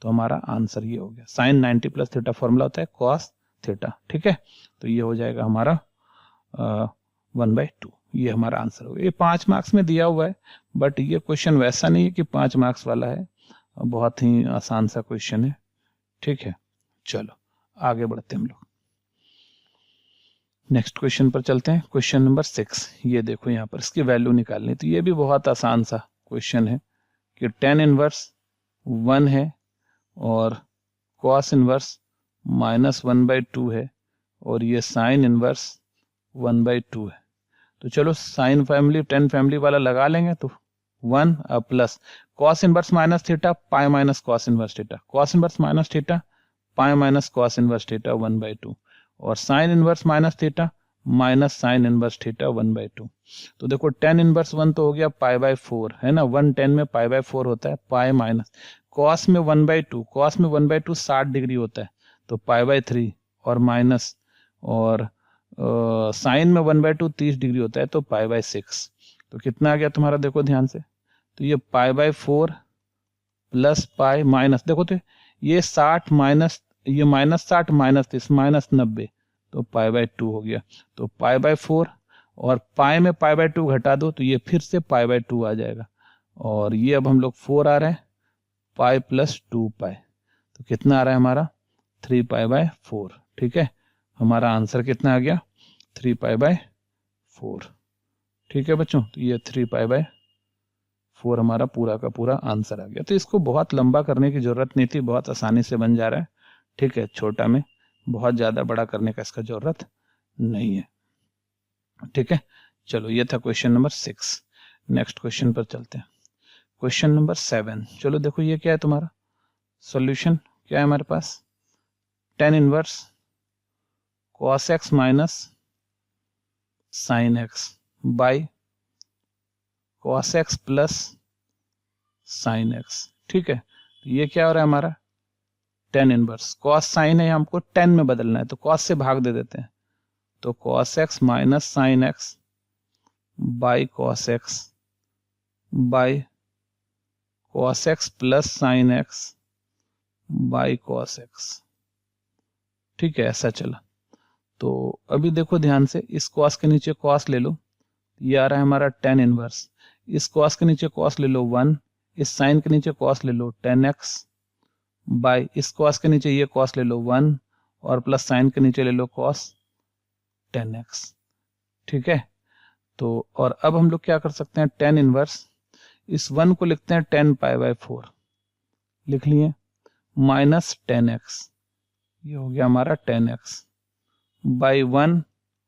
[SPEAKER 1] तो हमारा आंसर ये हो गया, साइन 90 प्लस थीटा फॉर्मूला होता है कॉस थीटा। ठीक है, तो ये हो जाएगा हमारा 1/2, ये हमारा आंसर हो गया। ये 5 मार्क्स में दिया हुआ है, बट ये क्वेश्चन वैसा नहीं है कि 5 मार्क्स वाला है, बहुत ही आसान सा क्वेश्चन है। ठीक है, चलो आगे बढ़ते हैं हम लोग, नेक्स्ट क्वेश्चन पर चलते हैं, क्वेश्चन नंबर 6। ये देखो यहाँ पर इसकी वैल्यू निकालनी, तो ये भी बहुत आसान सा क्वेश्चन है कि tan इनवर्स 1 है और cos इनवर्स -1/2 है, और ये sin इनवर्स 1/2 है। तो चलो साइन फैमिली tan फैमिली वाला लगा लेंगे, तो 1 plus cos inverse minus theta pi minus cos inverse theta, cos inverse minus theta pi minus cos inverse theta 1/2, और sign inverse minus theta minus sine inverse theta 1/2। तो देखो tan इनवर्स 1 तो हो गया π/4 है ना, 1 tan में π/4 होता है, पाई माइनस cos में 1/2, cos में 1/2 60 डिग्री होता है, तो π/3 और माइनस, और साइन में 1/2 30 डिग्री होता है, तो π/6। तो कितना आ गया तुम्हारा देखो ध्यान से, तो ये π/4 प्लस पाई माइनस, देखो तो ये 60 माइनस ये -60 माइनस -90, तो π/2 हो गया, तो π/4 और पाई में π/2 घटा दो तो ये फिर से π/2 आ जाएगा, और ये अब हम लोग 4 आ रहा है पाई प्लस 2 पाई, तो कितना आ रहा है हमारा 3π/4। ठीक है, हमारा आंसर कितना आ गया 3π/4। ठीक है बच्चों, तो ये 3π/4 हमारा पूरा का पूरा आंसर आ गया। तो इसको बहुत लंबा करने की जरूरत नहीं थी, बहुत आसानी से बन जा रहा है। ठीक है, छोटा में बहुत ज्यादा बड़ा करने का इसका जरूरत नहीं है। ठीक है, चलो ये था क्वेश्चन नंबर 6। नेक्स्ट क्वेश्चन पर चलते हैं, क्वेश्चन नंबर 7। चलो देखो ये क्या है तुम्हारा सॉल्यूशन, क्या है हमारे पास tan inverse cos x minus sin x by cos x plus sin x। ठीक है, तो ये क्या हो रहा है हमारा tan इनवर्स, cos sin है हमको tan में बदलना है, तो cos से भाग दे देते हैं, तो cos x minus sin x by cos x by cos x plus sin x by cos x। ठीक है, ऐसा चला। तो अभी देखो ध्यान से, इस cos के नीचे cos ले लो, ये आ रहा है हमारा tan इनवर्स, इस cos के नीचे cos ले लो 1, इस sin के नीचे cos ले लो tan x बाई इस cos के नीचे ये cos ले लो 1, और प्लस sin के नीचे ले लो cos tan x। ठीक है। तो और अब हम लोग क्या कर सकते हैं, टेन इनवर्स, इस 1 को लिखते हैं 10π/4 लिख लिए, माइनस 10x, ये हो गया हमारा 10x बाई 1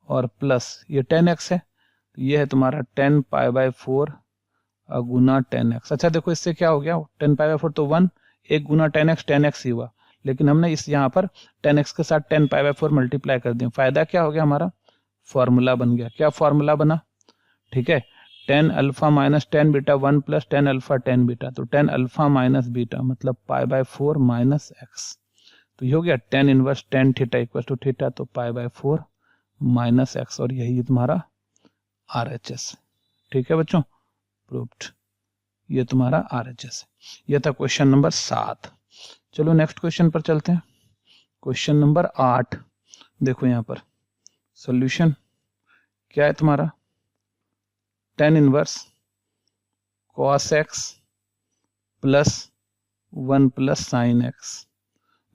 [SPEAKER 1] और प्लस ये 10x है, तो ये है तुम्हारा 10π/4 गुना 10x। अच्छा देखो इससे क्या हो गया, 10π/4 तो 1, 1 गुना 10x ही हुआ, लेकिन हमने इस यहाँ पर 10x के साथ 10π/4 मल्टीप्लाई कर दिया। फायदा क्या हो गया हमारा, फॉर्मूला बन गया। क्या फॉर्मूला बना, ठीक है, 10 alpha minus 10 beta 1 plus 10 alpha 10 beta, तो 10 अल्फा माइनस बीटा मतलब π/4 माइनस x, तो ये हो गया 10 inverse 10 theta equal to theta, तो π/4 माइनस x, और यही तुम्हारा RHS। ठीक है बच्चों, प्रूव्ड, ये तुम्हारा RHS है। ये था क्वेश्चन नंबर 7। चलो नेक्स्ट क्वेश्चन पर चलते हैं। क्वेश्चन नंबर 8 देखो यहाँ पर सॉल्यूशन क्या है तुम्हारा, 10 inverse cos x plus 1 plus sign x।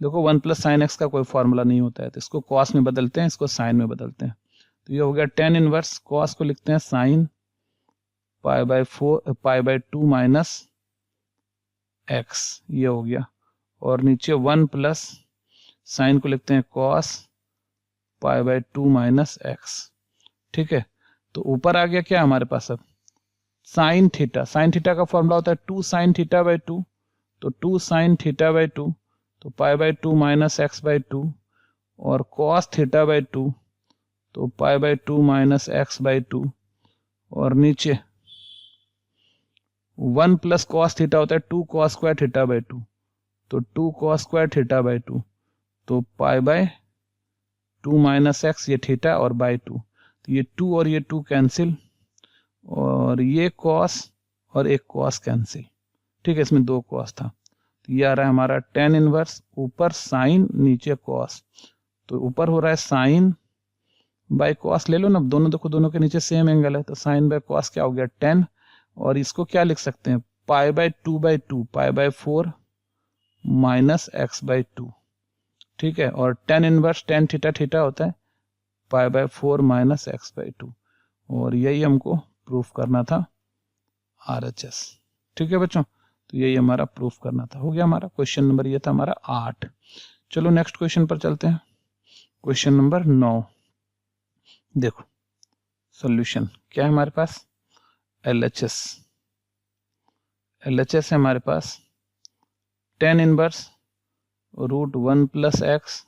[SPEAKER 1] देखो 1 प्लस साइन x का कोई फॉर्मूला नहीं होता है, तो इसको cos में बदलते हैं, इसको साइन में बदलते हैं, तो ये हो गया 10 इनवर्स cos को लिखते हैं साइन π/2 माइनस x, ये हो गया, और नीचे 1 प्लस साइन को लिखते हैं cos π/2 माइनस x। ठीक है, तो ऊपर आ गया क्या हमारे पास अब साइन थीटा, साइन थीटा का फॉर्मूला होता है 2 साइन थीटा/2, तो 2 साइन थीटा/2 तो π/2 माइनस x/2, और cos थीटा/2 तो π/2 माइनस x/2, और नीचे 1 प्लस cos थीटा होता है 2 cos स्क्वायर थीटा/2, तो 2 cos स्क्वायर थीटा/2 तो π/2 माइनस x, ये थीटा और बाई 2, तो ये 2 और ये 2 कैंसिल, और ये cos और एक cos कैंसिल। ठीक है, इसमें 2 cos था, तो ये आ रहा है हमारा 10 इनवर्स ऊपर साइन नीचे cos, तो ऊपर हो रहा है साइन बाई cos, ले लो ना दोनों, देखो दोनों के नीचे सेम एंगल है, तो साइन बाई cos क्या हो गया 10, और इसको क्या लिख सकते हैं π/2/2 π/4 माइनस x/2। ठीक है, और 10 इनवर्स 10 थीटा थीटा होता है π/4 माइनस x/2, और यही हमको प्रूफ करना था RHS। ठीक है बच्चों, तो यही हमारा प्रूफ करना था, हो गया हमारा क्वेश्चन नंबर, ये था हमारा 8। चलो नेक्स्ट क्वेश्चन पर चलते हैं। क्वेश्चन नंबर 9 देखो सॉल्यूशन क्या है हमारे पास, LHS है हमारे पास 10 inverse √1 plus x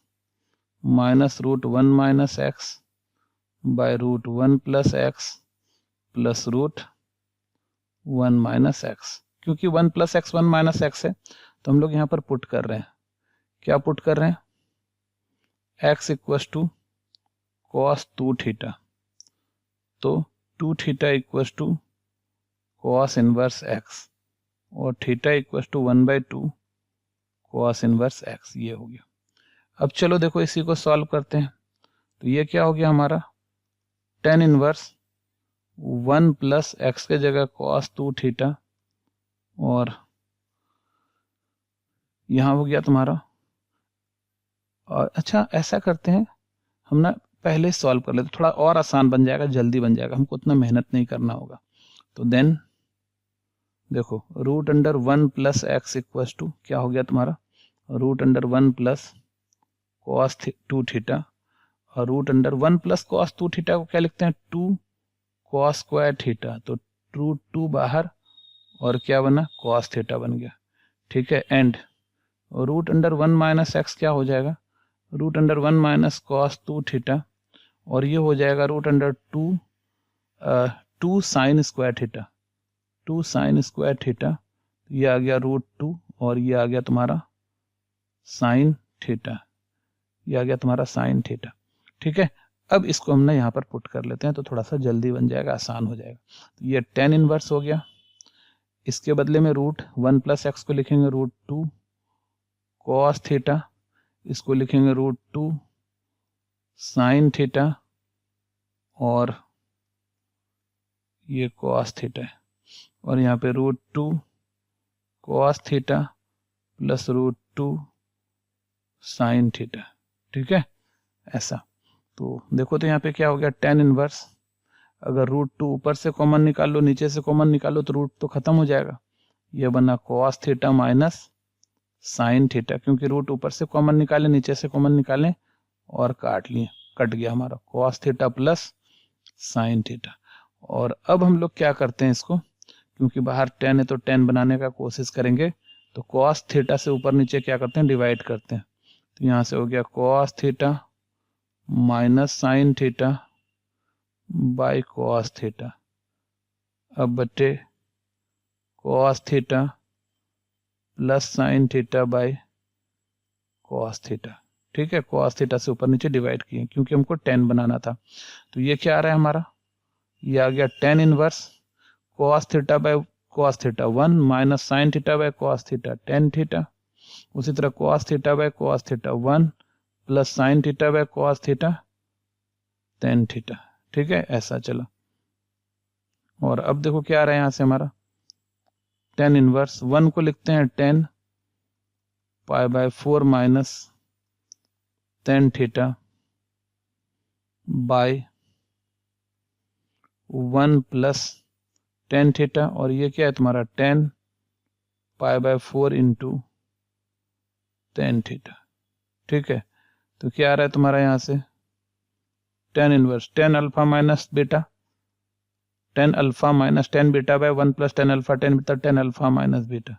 [SPEAKER 1] minus √1 minus x by √1 plus x plus √1 minus x। क्योंकि 1 प्लस x 1 माइनस x है, तो हम लोग यहाँ पर पुट कर रहे हैं, क्या पुट कर रहे हैं, x equals to cos 2 theta, तो 2 theta equals to cos inverse x, और theta equals to 1/2 cos inverse x, ये हो गया। अब चलो देखो इसी को सॉल्व करते हैं, तो ये क्या हो गया हमारा 10 इनवर्स 1 प्लस x के जगह cos 2 थीटा, और यहां हो गया तुम्हारा, और अच्छा ऐसा करते हैं हम ना पहले सॉल्व कर लेते, थोड़ा और आसान बन जाएगा, जल्दी बन जाएगा, हमको उतना मेहनत नहीं करना होगा। तो देन देखो √1 प्लस x इक्वस टू क्या हो गया तुम्हारा √1 प्लस cos 2 थीटा, और √1 प्लस cos 2 थीटा को क्या लिखते हैं 2 cos स्क्वायर थीटा, तो √2 बाहर, और क्या बना cos थीटा बन गया। ठीक है, एंड √1 माइनस x क्या हो जाएगा √1 माइनस cos 2 थीटा, और ये हो जाएगा √2 sine square theta, 2 sine square theta, ये आ गया √2, और ये आ गया तुम्हारा साइन थीटा, ये आ गया तुम्हारा साइन थीटा। ठीक है, अब इसको हमने यहाँ पर पुट कर लेते हैं, तो थोड़ा सा जल्दी बन जाएगा, आसान हो जाएगा। तो ये 10 इनवर्स हो गया, इसके बदले में √1 प्लस x को लिखेंगे √2 cos थीटा, इसको लिखेंगे √2 साइन थीटा, और ये cos थीटा है, और यहाँ पे √2 cos theta plus √2 sine theta. ठीक है, ऐसा। तो देखो तो यहाँ पे क्या हो गया 10 इनवर्स अगर √2 ऊपर से कॉमन निकालो, नीचे से कॉमन निकालो तो रूट तो खत्म हो जाएगा। ये बना cos theta minus sine theta, क्योंकि रूट ऊपर से कॉमन निकाले, नीचे से कॉमन निकाले और काट लिए, कट गया हमारा cos theta plus sine theta. और अब हम लोग क्या करते हैं इसको, क्योंकि बाहर tan है तो tan बनाने का कोशिश करेंगे, तो cos थीटा से ऊपर नीचे क्या करते हैं, डिवाइड करते हैं। तो यहाँ से हो गया cos theta minus sine theta by cos theta, अब बटे cos theta plus sine theta by cos theta. ठीक है, cos थीटा से ऊपर नीचे डिवाइड किए क्योंकि हमको tan बनाना था। तो ये क्या आ रहा है हमारा, ये आ गया tan inverse cos theta by cos theta 1 minus sine theta by cos theta tan theta. उसी तरह cos theta by cos theta 1 plus sine theta by cos theta tan theta. ठीक है, ऐसा चला। और अब देखो क्या आ रहा है यहाँ से हमारा, tan इनवर्स 1 को लिखते हैं tan pi by 4 minus tan theta by 1 plus tan theta, और ये क्या है तुम्हारा tan pi by 4 into tan theta. ठीक है, तो क्या आ रहा है तुम्हारा यहाँ से tan inverse tan alpha minus beta, tan alpha minus tan beta by 1 plus tan alpha tan beta tan alpha minus beta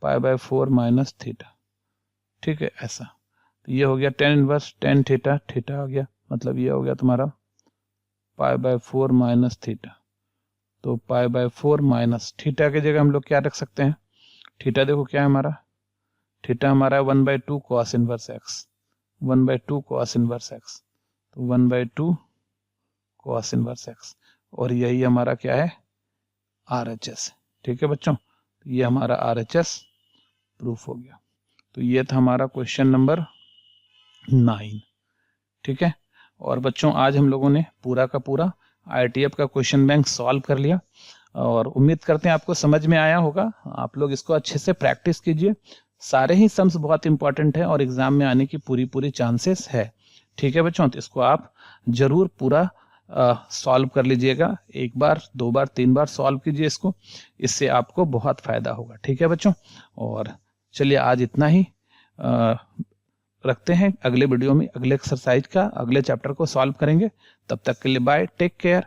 [SPEAKER 1] pi by 4 minus theta. ठीक है, ऐसा। तो ये हो गया tan inverse tan theta, theta आ गया, मतलब ये हो गया तुम्हारा पाई बाय 4 माइनस थीटा। तो पाई बाय 4 माइनस थीटा की जगह हम लोग क्या रख सकते हैं, थीटा देखो क्या है हमारा, थीटा हमारा 1/2 cos inverse x, 1/2 cos inverse x, तो 1/2 cos इनवर्स x, और यही हमारा क्या है RHS। ठीक है बच्चों, ये हमारा RHS प्रूफ हो गया। तो ये था हमारा क्वेश्चन नंबर 9। ठीक है, और बच्चों आज हम लोगों ने पूरा का पूरा ITF का क्वेश्चन बैंक सॉल्व कर लिया, और उम्मीद करते हैं आपको समझ में आया होगा। आप लोग इसको अच्छे से प्रैक्टिस कीजिए, सारे ही सम्स बहुत इंपॉर्टेंट है और एग्जाम में आने की पूरी चांसेस है। ठीक है बच्चों, तो इसको आप जरूर पूरा सॉल्व कर लीजिएगा, एक बार 2 बार 3 बार सॉल्व कीजिए इसको, इससे आपको बहुत फायदा होगा। ठीक है बच्चों, और चलिए आज इतना ही रखते हैं, अगले वीडियो में अगले एक्सरसाइज का अगले चैप्टर को सॉल्व करेंगे। तब तक के लिए बाय, टेक केयर।